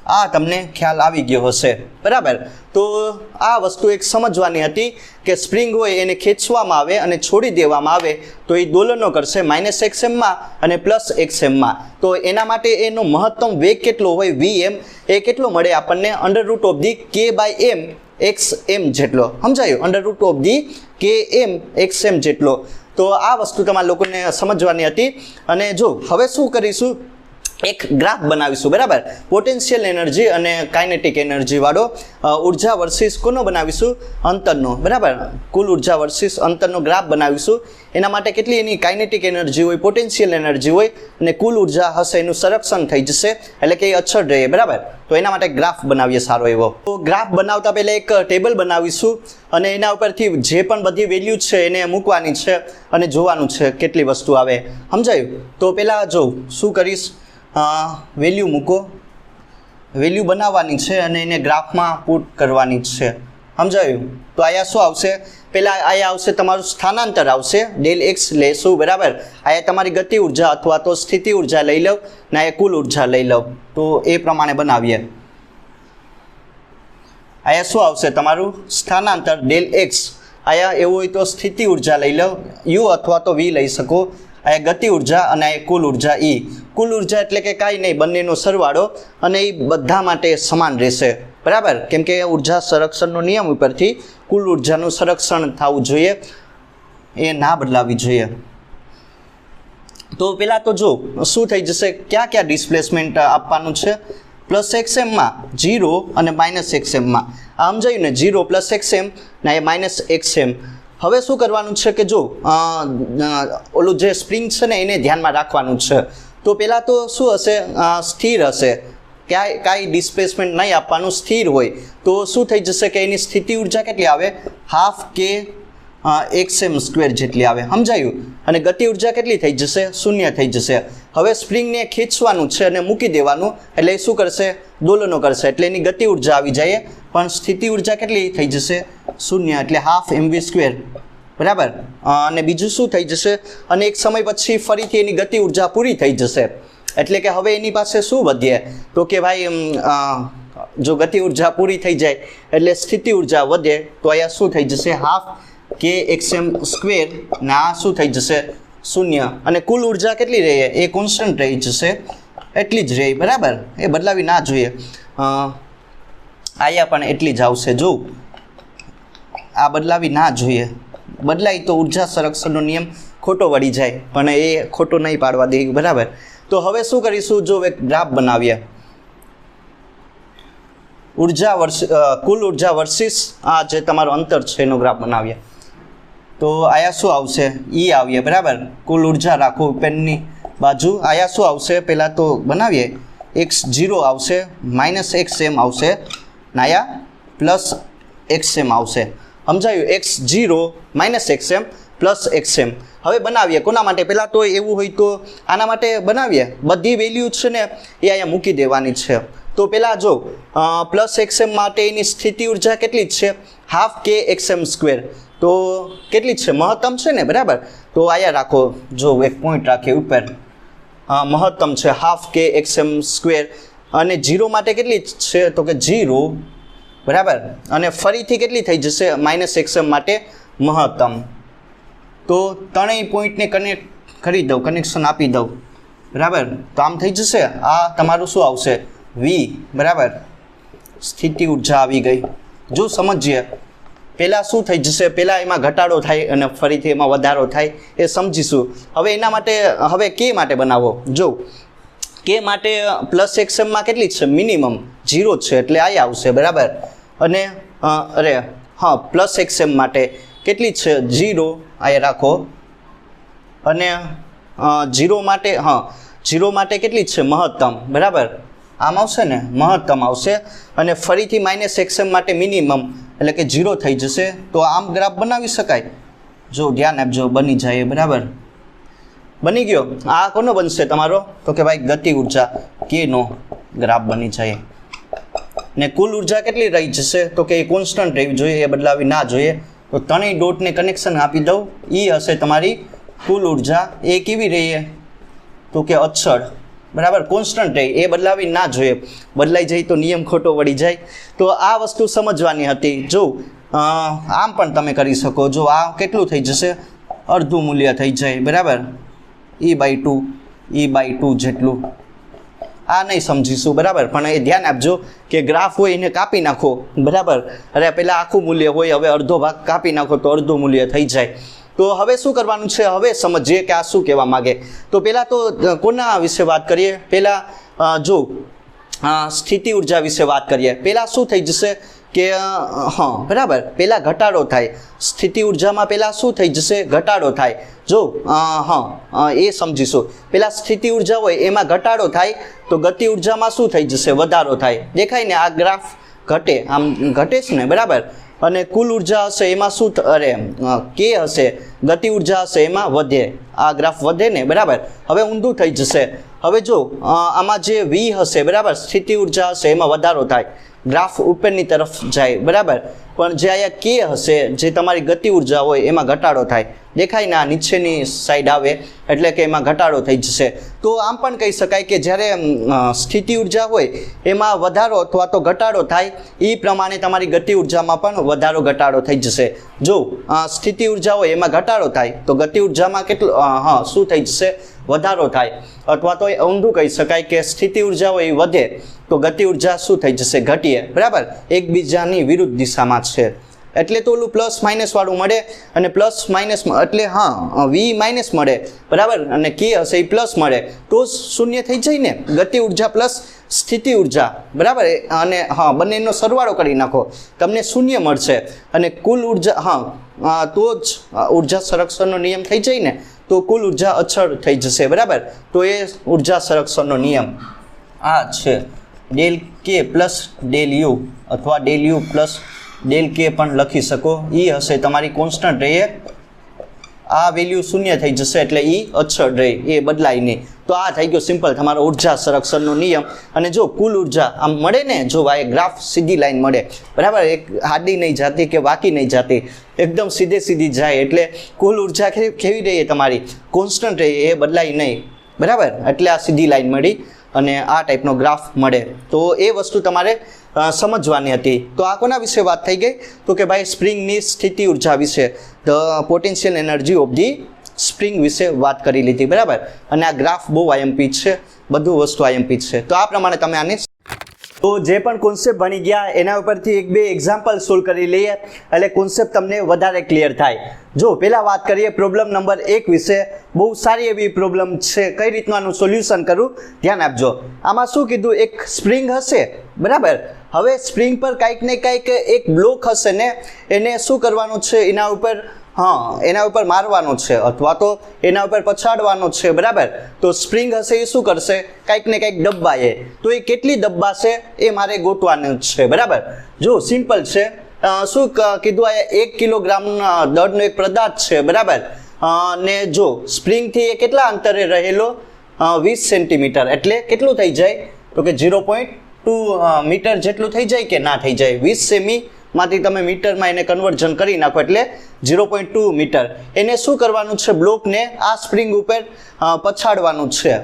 આ તમને ખ્યાલ આવી ગયો હશે, બરાબર. તો આ વસ્તુ એક સમજવાની હતી કે સ્પ્રિંગ હોય એને ખેંચવામાં આવે અને છોડી દેવામાં આવે તો એ દોલનો કરશે -xmમાં અને +xmમાં. તો એના માટે એનો મહત્તમ વેગ કેટલો હોય? vm. એ કેટલો મળે આપણને? √k/m xm જેટલો. સમજાયું? √km xm જેટલો. તો આ વસ્તુ તમારા લોકોને સમજવાની હતી. અને જો હવે શું કરીશું? એક ગ્રાફ બનાવીશું, બરાબર. પોટેન્શિયલ એનર્જી અને કાઇનેટિક એનર્જી વાળો ઉર્જા વર્સિસ કોનો બનાવીશું? અંતરનો, બરાબર. કુલ ઉર્જા વર્સિસ અંતરનો ગ્રાફ બનાવીશું. એના માટે કેટલી એની કાઇનેટિક એનર્જી હોય, પોટેન્શિયલ એનર્જી હોય, અને કુલ ઉર્જા હશે એનું સંરક્ષણ થઈ જશે, એટલે કે એ અચળ રહે, બરાબર. તો એના માટે ગ્રાફ બનાવીએ સારો એવો. તો ગ્રાફ બનાવતા પહેલાં એક ટેબલ બનાવીશું અને એના ઉપરથી જે પણ બધી વેલ્યુ છે એને મૂકવાની છે અને જોવાનું છે કેટલી વસ્તુ આવે. સમજાયું? તો પહેલાં જો શું કરીશ, વેલ્યુ મૂકો, વેલ્યુ બનાવવાની છે અને એને ગ્રાફમાં પુટ કરવાની છે. સમજાયું? તો અહીંયા શું આવશે? પહેલાં અહીંયા આવશે તમારું સ્થાનાંતર આવશે, ∇x લેશું, બરાબર. અહીંયા તમારી ગતિ ઉર્જા અથવા તો સ્થિતિ ઉર્જા લઈ લઉં ને અહીંયા કુલ ઉર્જા લઈ લઉં. તો એ પ્રમાણે બનાવીએ. અહીંયા શું આવશે? તમારું સ્થાનાંતર ∇x. અહીંયા એવું હોય તો સ્થિતિ ઉર્જા લઈ લો, u અથવા તો v લઈ શકો. અહીંયા ગતિ ઉર્જા અને અહીંયા કુલ ઉર્જા e. કુલ ઉર્જા એટલે કે કાંઈ નહીં, બંનેનો સરવાળો, અને એ બધા માટે સમાન રહેશે, બરાબર. કેમ કે ઉર્જા સંરક્ષણનો નિયમ ઉપરથી કુલ ઉર્જાનું સંરક્ષણ થવું જોઈએ, એ ના બદલાવી જોઈએ. તો પહેલાં તો જો શું થઈ જશે, ક્યાં ક્યાં ડિસ્પ્લેસમેન્ટ આપવાનું છે. પ્લસ એક્સએમમાં 0 અને માઇનસ એક્સએમમાં આ સમજાયું ને 0 પ્લસ એક્સએમ ને એ માઇનસ એક્સએમ. હવે શું કરવાનું છે કે જો ઓલું જે સ્પ્રિંગ છે ને એને ધ્યાનમાં રાખવાનું છે. તો પહેલાં તો શું હશે, સ્થિર હશે, કાંઈ ડિસ્પ્લેસમેન્ટ નહીં આપવાનું, સ્થિર હોય તો શું થઈ જશે કે એની સ્થિતિ ઉર્જા કેટલી આવે, હાફ કે એક્સએમ સ્ક્વેર જેટલી આવે. સમજાયું? અને ગતિ ઉર્જા કેટલી થઈ જશે, 0 થઈ જશે. હવે સ્પ્રિંગને ખેંચવાનું છે અને મૂકી દેવાનું એટલે એ શું કરશે, દોલનો કરશે એટલે એની ગતિ ઉર્જા આવી જાય, પણ સ્થિતિ ઉર્જા કેટલી થઈ જશે, 0 એટલે હાફ mv સ્ક્વેર. બરાબર. અને બીજું શું થઈ જશે, અને એક સમય પછી ફરીથી એની ગતિ ઉર્જા પૂરી થઈ જશે એટલે કે હવે એની પાસે શું વધે તો કે ભાઈ જો ગતિ ઉર્જા પૂરી થઈ જાય એટલે સ્થિતિ ઉર્જા વધે તો અહીંયા શું થઈ જશે, હાફ કે એક્સએમ સ્ક્વેર ને આ શું થઈ જશે, 0. અને કુલ ઉર્જા કેટલી રહે એ કોન્સ્ટન્ટ રહી જશે, એટલી જ રહે. બરાબર. એ બદલાવી ના જોઈએ. અહીંયા પણ એટલી જ આવશે. જો આ બદલાવી ના જોઈએ, બદલાય તો ઉર્જા સંરક્ષણનો નિયમ ખોટો વળી જાય, પણ એ ખોટો નહીં પાડવા દે. બરાબર. તો હવે શું કરીશું, જો એક ગ્રાફ બનાવીએ, કુલ ઉર્જા વર્સિસ આ જે તમારો અંતર છે એનો ગ્રાફ બનાવીએ. તો આયા શું આવશે, ઈ આવીએ. બરાબર. કુલ ઉર્જા રાખો પેનની બાજુ. આયા શું આવશે, પહેલાં તો બનાવીએ, x0 આવશે, માઇનસ એક્સએમ આવશે, ને આયા પ્લસ એક્સએમ આવશે. સમજાયું? x0 minus XM plus XM. હવે બનાવીએ કોના માટે, પહેલાં તો એવું હોય તો આના માટે બનાવીએ, બધી વેલ્યુ છે ને એ અહીંયા મૂકી દેવાની છે. તો પહેલાં જો પ્લસ એક્સએમ માટે એની સ્થિતિ ઉર્જા કેટલી જ છે, હાફ કે એક્સએમ સ્ક્વેર. તો કેટલી જ છે, મહત્તમ છે ને. બરાબર. તો અહીંયા રાખો, જો એક પોઈન્ટ રાખીએ ઉપર, મહત્તમ છે હાફ કે એક્સએમ સ્ક્વેર. અને 0 માટે કેટલી છે તો કે 0. બરાબર. અને ફરીથી કેટલી થઈ જશે, માઇનસ એક્સએમ માટે મહત્તમ. તો ત્રણેય પોઈન્ટને કનેક્ટ કરી દઉં, કનેક્શન આપી દઉં. બરાબર. તો આમ થઈ જશે, આ તમારું શું આવશે, વી. બરાબર. સ્થિતિ ઉર્જા આવી ગઈ. જો સમજીએ, પહેલાં શું થઈ જશે, પહેલાં એમાં ઘટાડો થાય અને ફરીથી એમાં વધારો થાય એ સમજીશું. હવે એના માટે હવે કે માટે બનાવો. જો કે માટે પ્લસ એક્સએમમાં કેટલી છે, મિનિમમ 0 છે એટલે આ આવશે. બરાબર. અને પ્લસ એક્સએમ માટે કેટલી છે, 0 આ રાખો. અને 0 માટે 0 માટે કેટલી છે, મહત્તમ. બરાબર. આમ આવશે ને, મહત્તમ આવશે. અને ફરીથી માઇનસ એક્સએમ માટે મિનિમમ એટલે કે 0 થઈ જશે. તો આમ ગ્રાફ બનાવી શકાય. જો ધ્યાન આપજો, બની જાય. બરાબર. બની ગયો. આ કોનો બનશે તમારો તો કે ભાઈ ગતિ ઉર્જા કેનો ગ્રાફ બની જાય. ને કુલ ઉર્જા કેટલી રહી જશે તો કે એ કોન્સ્ટન્ટ રહેવી જોઈએ, એ બદલાવી ના જોઈએ. તો ત્રણેય ડોટને કનેક્શન આપી દઉં. એ હશે તમારી કુલ ઉર્જા. એ કેવી રહીએ તો કે અચળ. બરાબર. કોન્સ્ટન્ટ રહે, એ બદલાવી ના જોઈએ, બદલાઈ જાય તો નિયમ ખોટો વળી જાય. તો આ વસ્તુ સમજવાની હતી. જો આમ પણ તમે કરી શકો. જો આ કેટલું થઈ જશે, અડધું મૂલ્ય થઈ જાય. બરાબર. e/2 જેટલું. આ નહીં સમજીશું. બરાબર. પણ એ ધ્યાન આપજો કે ગ્રાફ હોય એને કાપી નાખો. બરાબર. અરે પહેલાં આખું મૂલ્ય હોય, હવે અડધો ભાગ કાપી નાખો તો અડધું મૂલ્ય થઈ જાય. તો હવે શું કરવાનું છે, હવે સમજીએ કે આ શું કહેવા માગે. તો પહેલાં તો કોના વિશે વાત કરીએ, પહેલાં જો સ્થિતિ ઉર્જા વિશે વાત કરીએ. પહેલાં શું થઈ જશે કે બરાબર, પહેલાં ઘટાડો થાય. સ્થિતિ ઉર્જામાં પહેલાં શું થઈ જશે, ઘટાડો થાય. જો એ સમજીશું. પહેલાં સ્થિતિ ઉર્જા હોય એમાં ઘટાડો થાય તો ગતિ ઉર્જામાં શું થઈ જશે, વધારો થાય. દેખાય ને, આ ગ્રાફ ઘટે, આમ ઘટે છે ને. બરાબર. અને કુલ ઉર્જા હશે એમાં શું કે હશે, ગતિ ઉર્જા હશે એમાં વધે. આ ગ્રાફ વધે ને. બરાબર. હવે ઊંધું થઈ જશે. હવે જો આમાં જે વી હશે, બરાબર, સ્થિતિ ઉર્જા હશે એમાં વધારો થાય, ગ્રાફ ઉપરની તરફ જાય. બરાબર. પણ જે અહીંયા કે હશે, જે તમારી ગતિ ઉર્જા હોય એમાં ઘટાડો થાય. દેખાય ને, આ નીચેની સાઈડ આવે એટલે કે એમાં ઘટાડો થઈ જશે. તો આમ પણ કહી શકાય કે જ્યારે સ્થિતિ ઉર્જા હોય એમાં વધારો અથવા તો ઘટાડો થાય, એ પ્રમાણે તમારી ગતિ ઉર્જામાં પણ વધારો ઘટાડો થઈ જશે. જો સ્થિતિ ઉર્જા હોય એમાં ઘટાડો થાય તો ગતિ ઉર્જામાં કેટલું શું થઈ જશે, વધારો થાય. અથવા તો ઊંધું કહી શકાય કે સ્થિતિ ઉર્જા હોય એ વધે તો ગતિ ઉર્જા શું થઈ જશે, ઘટીએ. બરાબર. એકબીજાની વિરુદ્ધ દિશામાં છે એટલે તો ઓલું પ્લસ માઇનસ વાળું મળે અને પ્લસ માઇનસ એટલે હા વી માઇનસ મળે બરાબર અને કે હશે એ પ્લસ મળે તો શૂન્ય થઈ જાય ને ગતિ ઉર્જા પ્લસ સ્થિતિ ઉર્જા બરાબર અને હા બંનેનો સરવાળો કરી નાખો તમને શૂન્ય મળશે અને કુલ ઉર્જા હા તો જ ઉર્જા સંરક્ષણનો નિયમ થઈ જાય ને તો કુલ ઉર્જા અચળ થઈ જશે બરાબર તો એ ઉર્જા સંરક્ષણનો નિયમ આ છે ડેલ કે પ્લસ ડેલ યુ અથવા ડેલ યુ પ્લસ ડેલ કે પણ લખી શકો એ હશે તમારી કોન્સ્ટન્ટ રહે આ વેલ્યુ શૂન્ય થઈ જશે એટલે એ અચળ રહે એ બદલાય નહીં તો આ થઈ ગયો સિમ્પલ તમારો ઉર્જા સંરક્ષણનો નિયમ અને જો કુલ ઉર્જા આમ મળે ને જો આ ગ્રાફ સીધી લાઈન મળે બરાબર એક આડી નહીં જાતી કે વાકી નહીં જાતી એકદમ સીધી જાય એટલે કુલ ઉર્જા કેવી રહી તમારી કોન્સ્ટન્ટ રહી એ બદલાય નહીં બરાબર એટલે આ સીધી લાઈન મળી અને આ ટાઈપનો ગ્રાફ મળે તો એ વસ્તુ તમારે સમજવાની હતી તો આ કોના વિશે વાત થઈ ગઈ તો કે ભાઈ સ્પ્રિંગની સ્થિતિ ઉર્જા વિશે the potential energy of the spring વિશે વાત કરી લીધી બરાબર અને આ ગ્રાફ બહુ આઈએમપી છે બધું વસ્તુ આઈએમપી છે તો આ પ્રમાણે તમે આને તો જે પણ કોન્સેપ્ટ ભણી ગયા એના ઉપરથી એક બે એક્ઝામ્પલ સોલ્વ કરી લઈએ એટલે કોન્સેપ્ટ તમને વધારે ક્લિયર થાય જો પહેલાં વાત કરીએ પ્રોબ્લેમ નંબર 1 વિશે બહુ સારી એવી પ્રોબ્લેમ છે કઈ રીતનું આનું સોલ્યુશન કરું ધ્યાન આપજો આમાં શું કીધું એક સ્પ્રિંગ હશે બરાબર હવે સ્પ્રિંગ પર કાંઈક ને કાંઈક એક બ્લોક હશે ને એને શું કરવાનું છે એના ઉપર એના ઉપર મારવાનો છે અથવા તો એના ઉપર પછાડવાનો છે બરાબર તો સ્પ્રિંગ હશે એ શું કરશે કાંઈક ને કાંઈક દબાય તો એ કેટલી દબાશે એ મારે ગોતવાનું છે બરાબર જો સિમ્પલ છે શું કીધું આ 1 કિલોગ્રામ દળનો એક પદાર્થ છે બરાબર ને જો સ્પ્રિંગથી એ કેટલા અંતરે રહેલો 20 સેન્ટીમીટર એટલે કેટલું થઈ જાય તો કે 0.2 મીટર જેટલું થઈ જાય કે ના થઈ જાય 20 સેમી માંથી તમે મીટરમાં એને કન્વર્ઝન કરી નાખો એટલે 0.2 મીટર એને શું કરવાનું છે બ્લોકને આ સ્પ્રિંગ ઉપર પછાડવાનું છે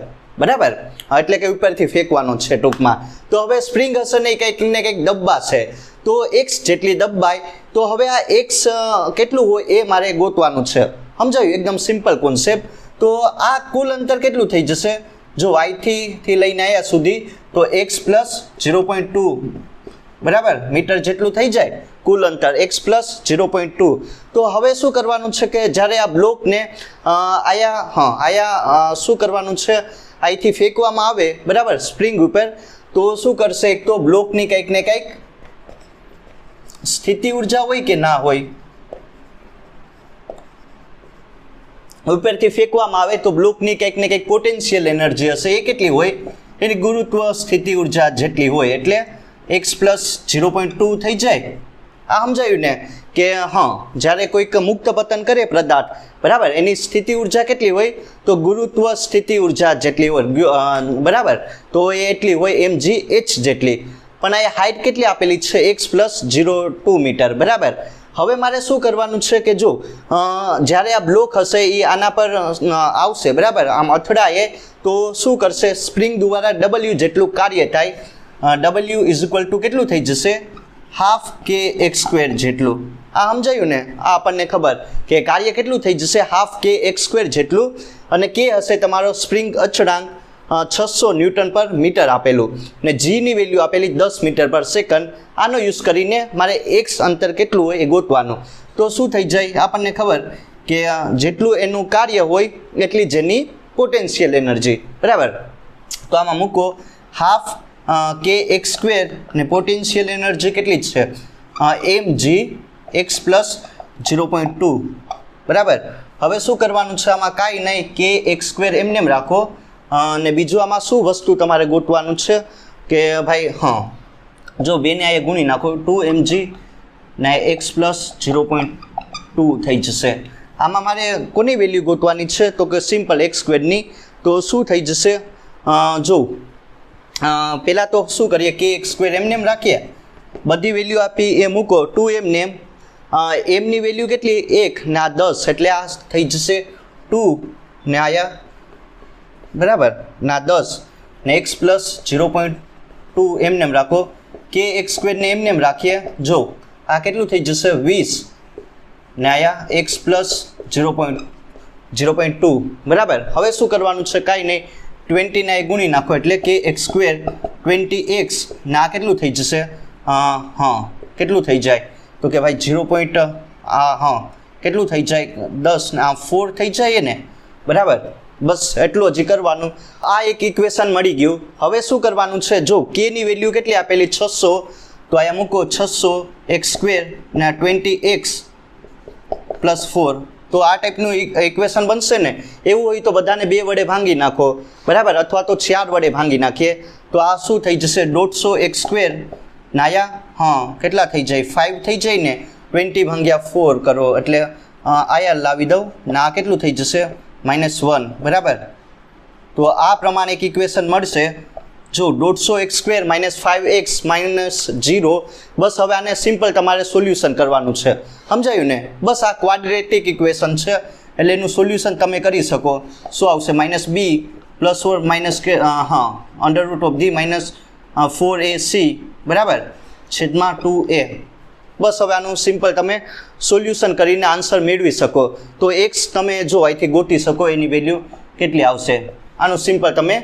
બરાબર એટલે કે ઉપરથી ફેંકવાનું છે ટૂંકમાં તો હવે સ્પ્રિંગ હશે ને કંઈક ને કંઈક દબાશે તો x જેટલી દબાય તો હવે આ x કેટલું હોય એ મારે ગોતવાનું છે સમજાયું એકદમ સિમ્પલ કોન્સેપ્ટ તો આ કુલ અંતર કેટલું થઈ જશે જો y થી લઈને આવ્યા સુધી તો x પ્લસ 0.2 બરાબર મીટર જેટલું થઈ જાય કુલ અંતર x પ્લસ 0.2 તો હવે શું કરવાનું છે કે જ્યારે આ બ્લોકને આયા શું કરવાનું છે અહીંથી ફેંકવામાં આવે બરાબર સ્પ્રિંગ ઉપર તો શું કરશે એક તો બ્લોકની કંઈક ને કંઈક સ્થિતિ ઉર્જા હોય કે ના હોય ઉપરથી ફેંકવામાં આવે તો બ્લોકની કંઈક ને કંઈક પોટેન્શિયલ એનર્જી હશે એ કેટલી હોય એની ગુરુત્વ સ્થિતિ ઉર્જા જેટલી હોય એટલે x પ્લસ 0.2 થઈ જાય આ સમજાયું ને કે જ્યારે કોઈક મુક્ત પતન કરે પદાર્થ બરાબર એની સ્થિતિ ઉર્જા કેટલી હોય તો ગુરુત્વ સ્થિતિ ઉર્જા જેટલી હોય બરાબર તો એ એટલી હોય mgh જેટલી પણ આ હાઇટ કેટલી આપેલી છે x પ્લસ 0.2 મીટર બરાબર હવે મારે શું કરવાનું છે કે જો જ્યારે આ બ્લોક હશે એ આના પર આવશે બરાબર આમ અથડાય તો શું કરશે સ્પ્રિંગ દ્વારા w જેટલું કાર્ય થાય w ઇઝ ઇક્વલ ટુ કેટલું થઈ જશે હાફ કે x સ્ક્વેર જેટલું આ સમજાયું ને આ આપણને ખબર કે કાર્ય કેટલું થઈ જશે હાફ કે x સ્ક્વેર જેટલું અને કે હશે તમારો સ્પ્રિંગ અચળાંક 600 ન્યૂટન પર મીટર આપેલું ને g ની વેલ્યુ આપેલી 10 મીટર પર સેકન્ડ આનો યુઝ કરીને મારે x અંતર કેટલું હોય એ ગોતવાનું તો શું થઈ જાય આપણને ખબર કે જેટલું એનું કાર્ય હોય એટલી જેની પોટેન્શિયલ એનર્જી બરાબર તો આમાં મૂકો હાફ કે x સ્ક્વેર ને પોટેન્શિયલ એનર્જી કેટલી છે mg x પ્લસ 0.2 બરાબર હવે શું કરવાનું છે આમાં કાંઈ નહીં કે x સ્ક્વેર એમને રાખો અને બીજું આમાં શું વસ્તુ તમારે ગોતવાનું છે કે ભાઈ જો બેને આ ગુણી નાખો 2mg ને x પ્લસ 0.2 થઈ જશે આમાં મારે કોની વેલ્યુ ગોતવાની છે તો કે સિમ્પલ x સ્ક્વેરની તો શું થઈ જશે જો પહેલાં તો શું કરીએ કે x સ્ક્વેર એમને રાખીએ બધી વેલ્યુ આપી એ મૂકો 2m ને એમની વેલ્યુ કેટલી 1 ને આ 10 એટલે આ થઈ જશે 2 ને આયા બરાબર ના 10 ને x પ્લસ 0.2 એમને રાખો કે x સ્ક્વેર ને એમને રાખીએ જો આ કેટલું થઈ જશે 20 ને આયા x પ્લસ 0.2 બરાબર હવે શું કરવાનું છે કાંઈ નહીં 20 ને ગુણી નાખો એટલે કે x સ્ક્વેર 20x ના કેટલું થઈ જશે કેટલું થઈ જાય તો તો કે ભાઈ 0. હા કેટલું થઈ જાય 10 ને આ 4 થઈ જાય ને, બરાબર. બસ એટલું હજી કરવાનું. આ એક ઇક્વેશન મળી ગયું. હવે શું કરવાનું છે, જો k ની વેલ્યુ કેટલી આપેલી 600, તો અહીંયા મૂકો 600x² ને 20x + 4. તો આ ટાઈપનું ઇક્વેશન બનશે ને. એવું હોય તો બધાને 2 વડે ભાંગી નાખો, બરાબર, અથવા તો 4 વડે ભાંગી નાખીએ. તો આ શું થઈ જશે 150x² ને આયા કેટલા થઈ જાય 5 થઈ જાય ને, 20 ભાગ્યા 4 કરો એટલે આયા લાવી દઉં ને આ કેટલું થઈ જશે -1, બરાબર. તો આ પ્રમાણે એક ઇક્વેશન મળશે. જો 150x² - 5x - 0. બસ હવે આને સિમ્પલ તમારે સોલ્યુશન કરવાનું છે, સમજાયું ને. બસ આ ક્વાડ્રેટિક ઇક્વેશન છે એટલે એનું સોલ્યુશન તમે કરી શકો. શું આવશે -b + or -k √(-4ac), બરાબર, છેદમાં 2a. બસ હવે આનું સિમ્પલ તમે સોલ્યુશન કરીને આન્સર મેળવી શકો. તો x તમે જો અહીંથી ગોતી શકો એની વેલ્યુ કેટલી આવશે. આનું સિમ્પલ તમે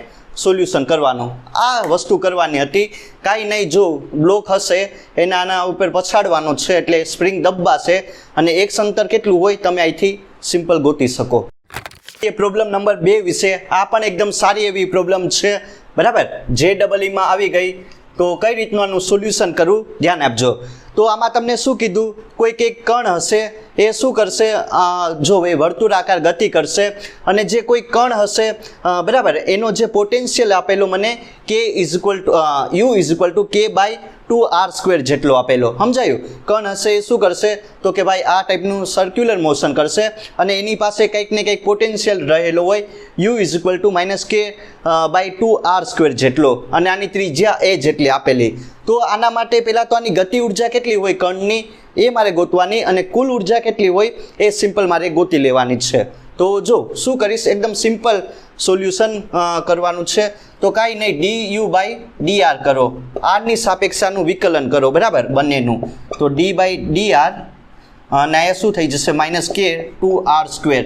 સોલ્યુશન કરવાનું. આ વસ્તુ કરવાની હતી, કાંઈ નહીં. જો બ્લોક હશે એને આના ઉપર પછાડવાનો છે એટલે સ્પ્રિંગ દબાશે અને એક અંતર કેટલું હોય તમે અહીંથી સિમ્પલ ગોતી શકો. એ પ્રોબ્લેમ નંબર 2 વિશે. આ પણ એકદમ સારી એવી પ્રોબ્લેમ છે, બરાબર. JEE માં આવી ગઈ. તો કઈ રીતનું આનું સોલ્યુશન કરવું ધ્યાન આપજો. તો આમાં તમને શું કીધું, કોઈક એક કણ હશે એ શું કરશે, જો એ વર્તુળાકાર ગતિ કરશે અને જે કોઈ કણ હશે, બરાબર, એનો જે પોટેન્શિયલ આપેલો મને u = k/2r² જેટલો આપેલો, સમજાયું. કણ હશે એ શું કરશે તો કે ભાઈ આ ટાઈપનું સર્ક્યુલર મોશન કરશે અને એની પાસે કંઈક ને કંઈક પોટેન્શિયલ રહેલો હોય u = -k/2r² જેટલો અને આની ત્રિજ્યા a જેટલી આપેલી. તો આના માટે પહેલાં તો આની ગતિ ઉર્જા કેટલી હોય કણની એ મારે ગોતવાની અને કુલ ઉર્જા કેટલી હોય એ સિમ્પલ મારે ગોતી લેવાની છે. તો જો શું કરીશ, એકદમ સિમ્પલ સોલ્યુશન કરવાનું છે. તો કાંઈ નહીં, du/dr કરો, આરની સાપેક્ષાનું વિકલન કરો, બરાબર, બંનેનું. તો d/dr અને અહીંયા શું થઈ જશે -k/2r².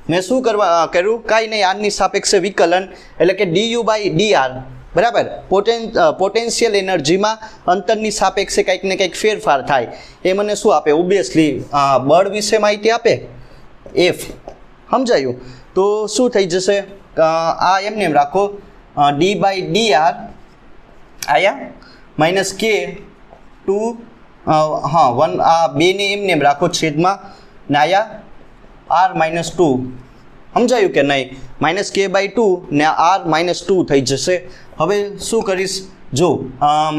મેં શું કર્યું, કાંઈ નહીં, આરની સાપેક્ષે વિકલન એટલે કે du/dr, બરાબર. પોટેન્શિયલ એનર્જીમાં અંતરની સાપેક્ષે કંઈક ને કંઈક ફેરફાર થાય એ મને શું આપે, ઓબ્વિયસલી બળ વિશે માહિતી આપે, F, સમજાયું. તો શું થઈ જશે, આ એમને એમ રાખો, d/dr આયા -k/2 1 આ 2 ને એમને એમ રાખો છેદમાં ને આયા r - 2, સમજાયું કે નહીં. -k/2 ને r - 2 થઈ જશે. હવે શું કરીશ, જો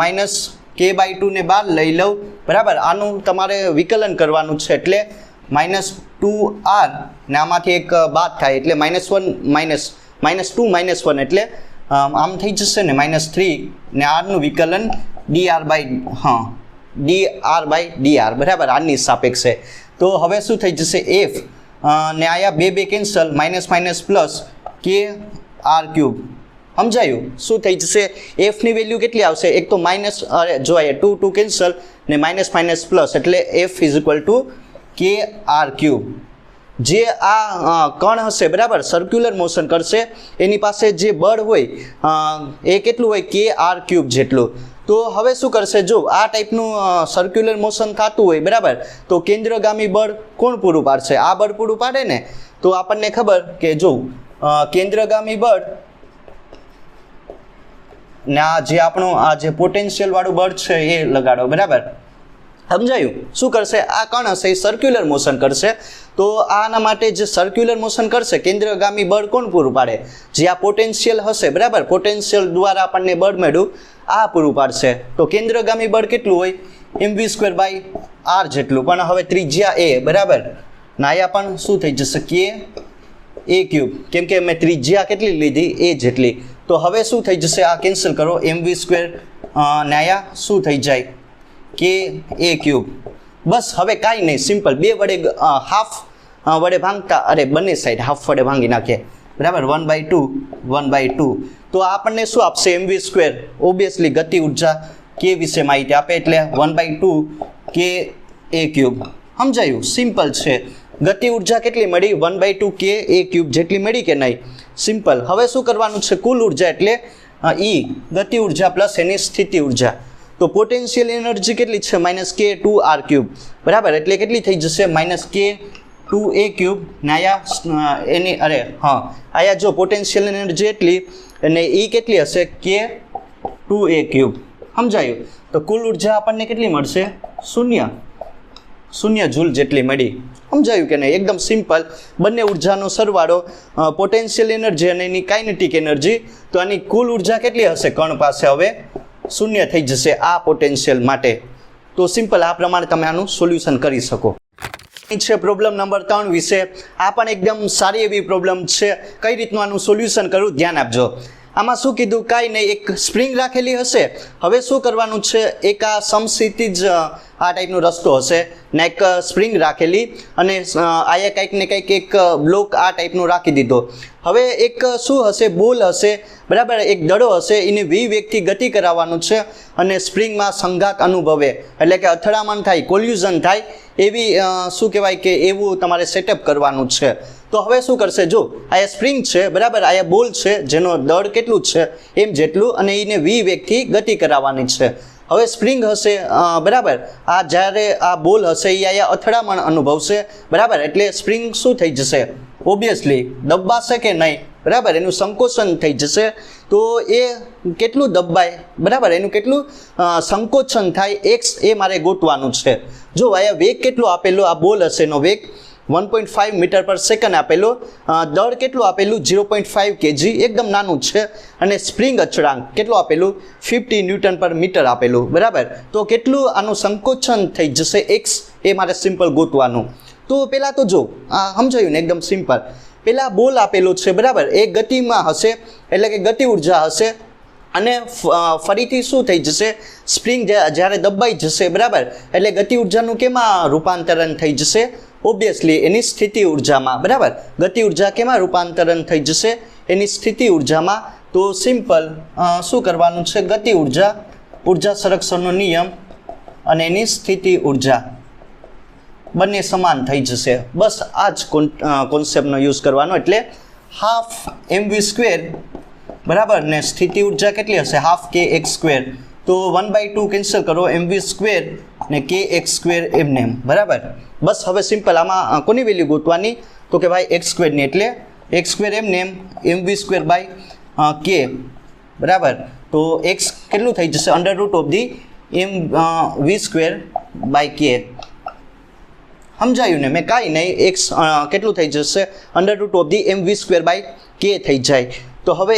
-k/2 ને બહાર લઈ લઉં, બરાબર. આનું તમારે વિકલન કરવાનું છે એટલે -2r ને આમાંથી એક બાદ થાય એટલે -2 - 1 એટલે આમ થઈ જશે ને -3 ને rનું વિકલન dr/dr, બરાબર, આની સાપેક્ષે. તો હવે શું થઈ જશે f ને આયા 2 કેન્સલ, -- +k/r³, સમજાયું. શું થઈ જશે, f ની વેલ્યુ કેટલી આવશે, એક તો જો અહીંયા 2 કેન્સલ ને -- એટલે f = k/r³. જે આ કણ હશે, બરાબર, સર્ક્યુલર મોશન કરશે એની પાસે જે બળ હોય એ કેટલું હોય k/r³ જેટલું. તો હવે શું કરશે, જો આ ટાઈપનું સર્ક્યુલર મોશન થતું હોય, બરાબર, તો કેન્દ્રગામી બળ કોણ પૂરું પાડશે, આ બળ પૂરું પાડે ને. તો આપણને ખબર કે જો કેન્દ્રગામી બળ ને આ જે પોટેન્શિયલ વાળું બળ છે એ લગાડો, બરાબર, સમજાયું. શું કરશે, આ કણ હશે એ સર્ક્યુલર મોશન કરશે. તો આના માટે જે સર્ક્યુલર મોશન કરશે કેન્દ્રગામી બળ કોણ પૂરું પાડે, જે આ પોટેન્શિયલ હશે, બરાબર, પોટેન્શિયલ દ્વારા આપણને બળ મળ્યું આ પૂરું પાડશે. તો કેન્દ્રગામી બળ કેટલું હોય, mv²/r જેટલું, પણ હવે ત્રિજ્યા a, બરાબર, ના અહીંયા પણ શું થઈ જશે k/a³, કેમ કે મેં ત્રિજ્યા કેટલી લીધી a જેટલી. તો હવે શું થઈ જશે, આ કેન્સલ કરો, mv² ને અહીંયા શું થઈ જાય k/a³. બસ હવે કાંઈ નહીં, સિમ્પલ 2 વડે હાફ વડે ભાંગતા, અરે બંને સાઈડ હાફ વડે ભાંગી નાખીએ, બરાબર, 1/2. તો આપણને શું આપશે, mv², ઓબ્વિયસલી ગતિ ઉર્જા k વિશે માહિતી આપે એટલે 1/2 k/a³, સમજાયું. સિમ્પલ છે. ગતિ ઉર્જા કેટલી મળી, 1/2 k/a³ જેટલી મળી કે નહીં, સિમ્પલ. હવે શું કરવાનું છે, કુલ ઉર્જા એટલે E ગતિ ઉર્જા પ્લસ એની સ્થિતિ ઉર્જા. તો પોટેન્શિયલ એનર્જી કેટલી છે -k2r³ બરાબર, એટલે કેટલી થઈ જશે -k2a³ ને આયા જો પોટેન્શિયલ એનર્જી એટલી અને એ કેટલી હશે k2a³, સમજાયું? તો કુલ ઉર્જા આપણને કેટલી મળશે શૂન્ય જૂલ જેટલી મળી, સમજાયું કે નહીં? એકદમ સિમ્પલ. બંને ઉર્જાનો સરવાળો પોટેન્શિયલ એનર્જી અને એની કાઇનેટિક એનર્જી, તો આની કુલ ઉર્જા કેટલી હશે કણ પાસે હવે શૂન્ય થઈ જશે આ પોટેન્શિયલ માટે. તો સિમ્પલ આ પ્રમાણે તમે આનું સોલ્યુશન કરી શકો. છે પ્રોબ્લેમ નંબર 3 વિશે. આ પણ એકદમ સારી એવી પ્રોબ્લેમ છે. કઈ રીતનું આનું સોલ્યુશન કરવું ધ્યાન આપજો. આમાં શું કીધું, કાંઈ નહીં, એક સ્પ્રિંગ રાખેલી હશે. હવે શું કરવાનું છે, એક આ સમક્ષિતિજ આ ટાઈપનો રસ્તો હશે ને એક સ્પ્રિંગ રાખેલી અને આયા કંઈક ને કંઈક એક બ્લોક આ ટાઈપનો રાખી દીધો. હવે એક શું હશે, બોલ હશે બરાબર, એક દડો હશે, એને v વેગથી ગતિ કરાવવાનું છે અને સ્પ્રિંગમાં સંઘાત અનુભવે એટલે કે અથડામણ થાય, કોલ્યુઝન થાય એવી શું કહેવાય કે એવું તમારે સેટઅપ કરવાનું છે. તો હવે શું કરશે, જો આયા સ્પ્રિંગ છે બરાબર, આયા બોલ છે જેનો દળ કેટલું છે એમ જેટલું, અને એને v વેગથી ગતિ કરાવવાની છે. હવે સ્પ્રિંગ હશે બરાબર, આ જ્યારે આ બોલ હશે એ આયા અથડામણ અનુભવશે બરાબર, એટલે સ્પ્રિંગ શું થઈ જશે, ઓબ્વિયસલી દબાશે કે નહીં બરાબર, એનું સંકોચન થઈ જશે. તો એ કેટલું દબાય બરાબર, એનું કેટલું સંકોચન થાય x એ મારે ગોતવાનું છે. જો આયા વેગ કેટલો આપેલો, આ બોલ હશે એનો વેગ 1.5 મીટર પર સેકન્ડ આપેલો, દળ કેટલું આપેલું 0.5 kg, એકદમ નાનું છે, અને સ્પ્રિંગ અચળાંક કેટલું આપેલું 50 ન્યૂટન પર મીટર આપેલું બરાબર. તો કેટલું આનું સંકોચન થઈ જશે x એ મારે સિમ્પલ ગોતવાનું. તો પહેલાં તો જો સમજાયું ને, એકદમ સિમ્પલ. પહેલાં બોલ આપેલો છે બરાબર, એ ગતિમાં હશે એટલે કે ગતિ ઉર્જા હશે, અને ફરીથી શું થઈ જશે, સ્પ્રિંગ જ્યારે દબાઈ જશે બરાબર, એટલે ગતિ ઉર્જાનું કેમાં રૂપાંતરણ થઈ જશે, ઓબ્વિયસલી એની સ્થિતિ ઉર્જામાં બરાબર. ગતિ ઉર્જા કેમાં રૂપાંતરણ થઈ જશે, એની સ્થિતિ ઉર્જામાં. તો સિમ્પલ શું કરવાનું છે, ગતિ ઉર્જા સંરક્ષણનો નિયમ અને એની સ્થિતિ ઉર્જા બંને સમાન થઈ જશે. બસ આ જ કોન્સેપ્ટનો યુઝ કરવાનો, એટલે હાફ mv² બરાબર, ને સ્થિતિ ઉર્જા કેટલી હશે હાફ kx². તો 1/2 કેન્સલ કરો, mv² ને kx² એમને એમ બરાબર. બસ હવે સિમ્પલ આમાં કોની વેલ્યુ ગોતવાની, તો કે ભાઈ x² ની, એટલે x² એમને એમ mv²/k બરાબર. તો x કેટલું થઈ જશે √mv²/k. સમજાયું ને? મેં કાંઈ નહીં, x કેટલું થઈ જશે √mv²/k થઈ જાય. તો હવે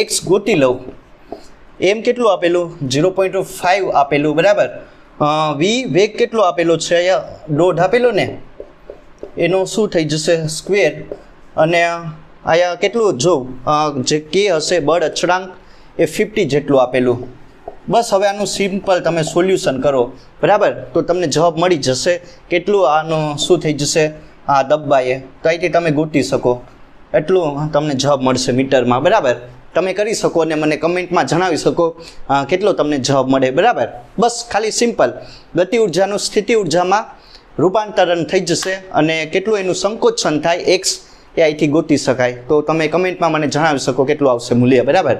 x ગોતી લઉં. એમ કેટલું આપેલું 0.5 આપેલું બરાબર. v વેગ કેટલો આપેલો છે, અહીંયા 1.5 આપેલો ને, એનો શું થઈ જશે સ્ક્વેર, અને અહીંયા કેટલું જો જે k હશે બળ અચળાંક એ 50 જેટલું આપેલું. બસ હવે આનું સિમ્પલ તમે સોલ્યુશન કરો બરાબર, તો તમને જવાબ મળી જશે કેટલું આનું શું થઈ જશે આ દબાઈએ. તો અહીંથી તમે ગોતી શકો એટલું તમને જવાબ મળશે મીટરમાં બરાબર. તમે કરી શકો અને મને કમેન્ટમાં જણાવી શકો કેટલો તમને જવાબ મળે બરાબર. બસ ખાલી સિમ્પલ ગતિ ઉર્જાનું સ્થિતિ ઉર્જામાં રૂપાંતરણ થઈ જશે અને કેટલું એનું સંકોચન થાય x એ અહીંથી ગોતી શકાય. તો તમે કમેન્ટમાં મને જણાવી શકો કેટલું આવશે મૂલ્ય બરાબર.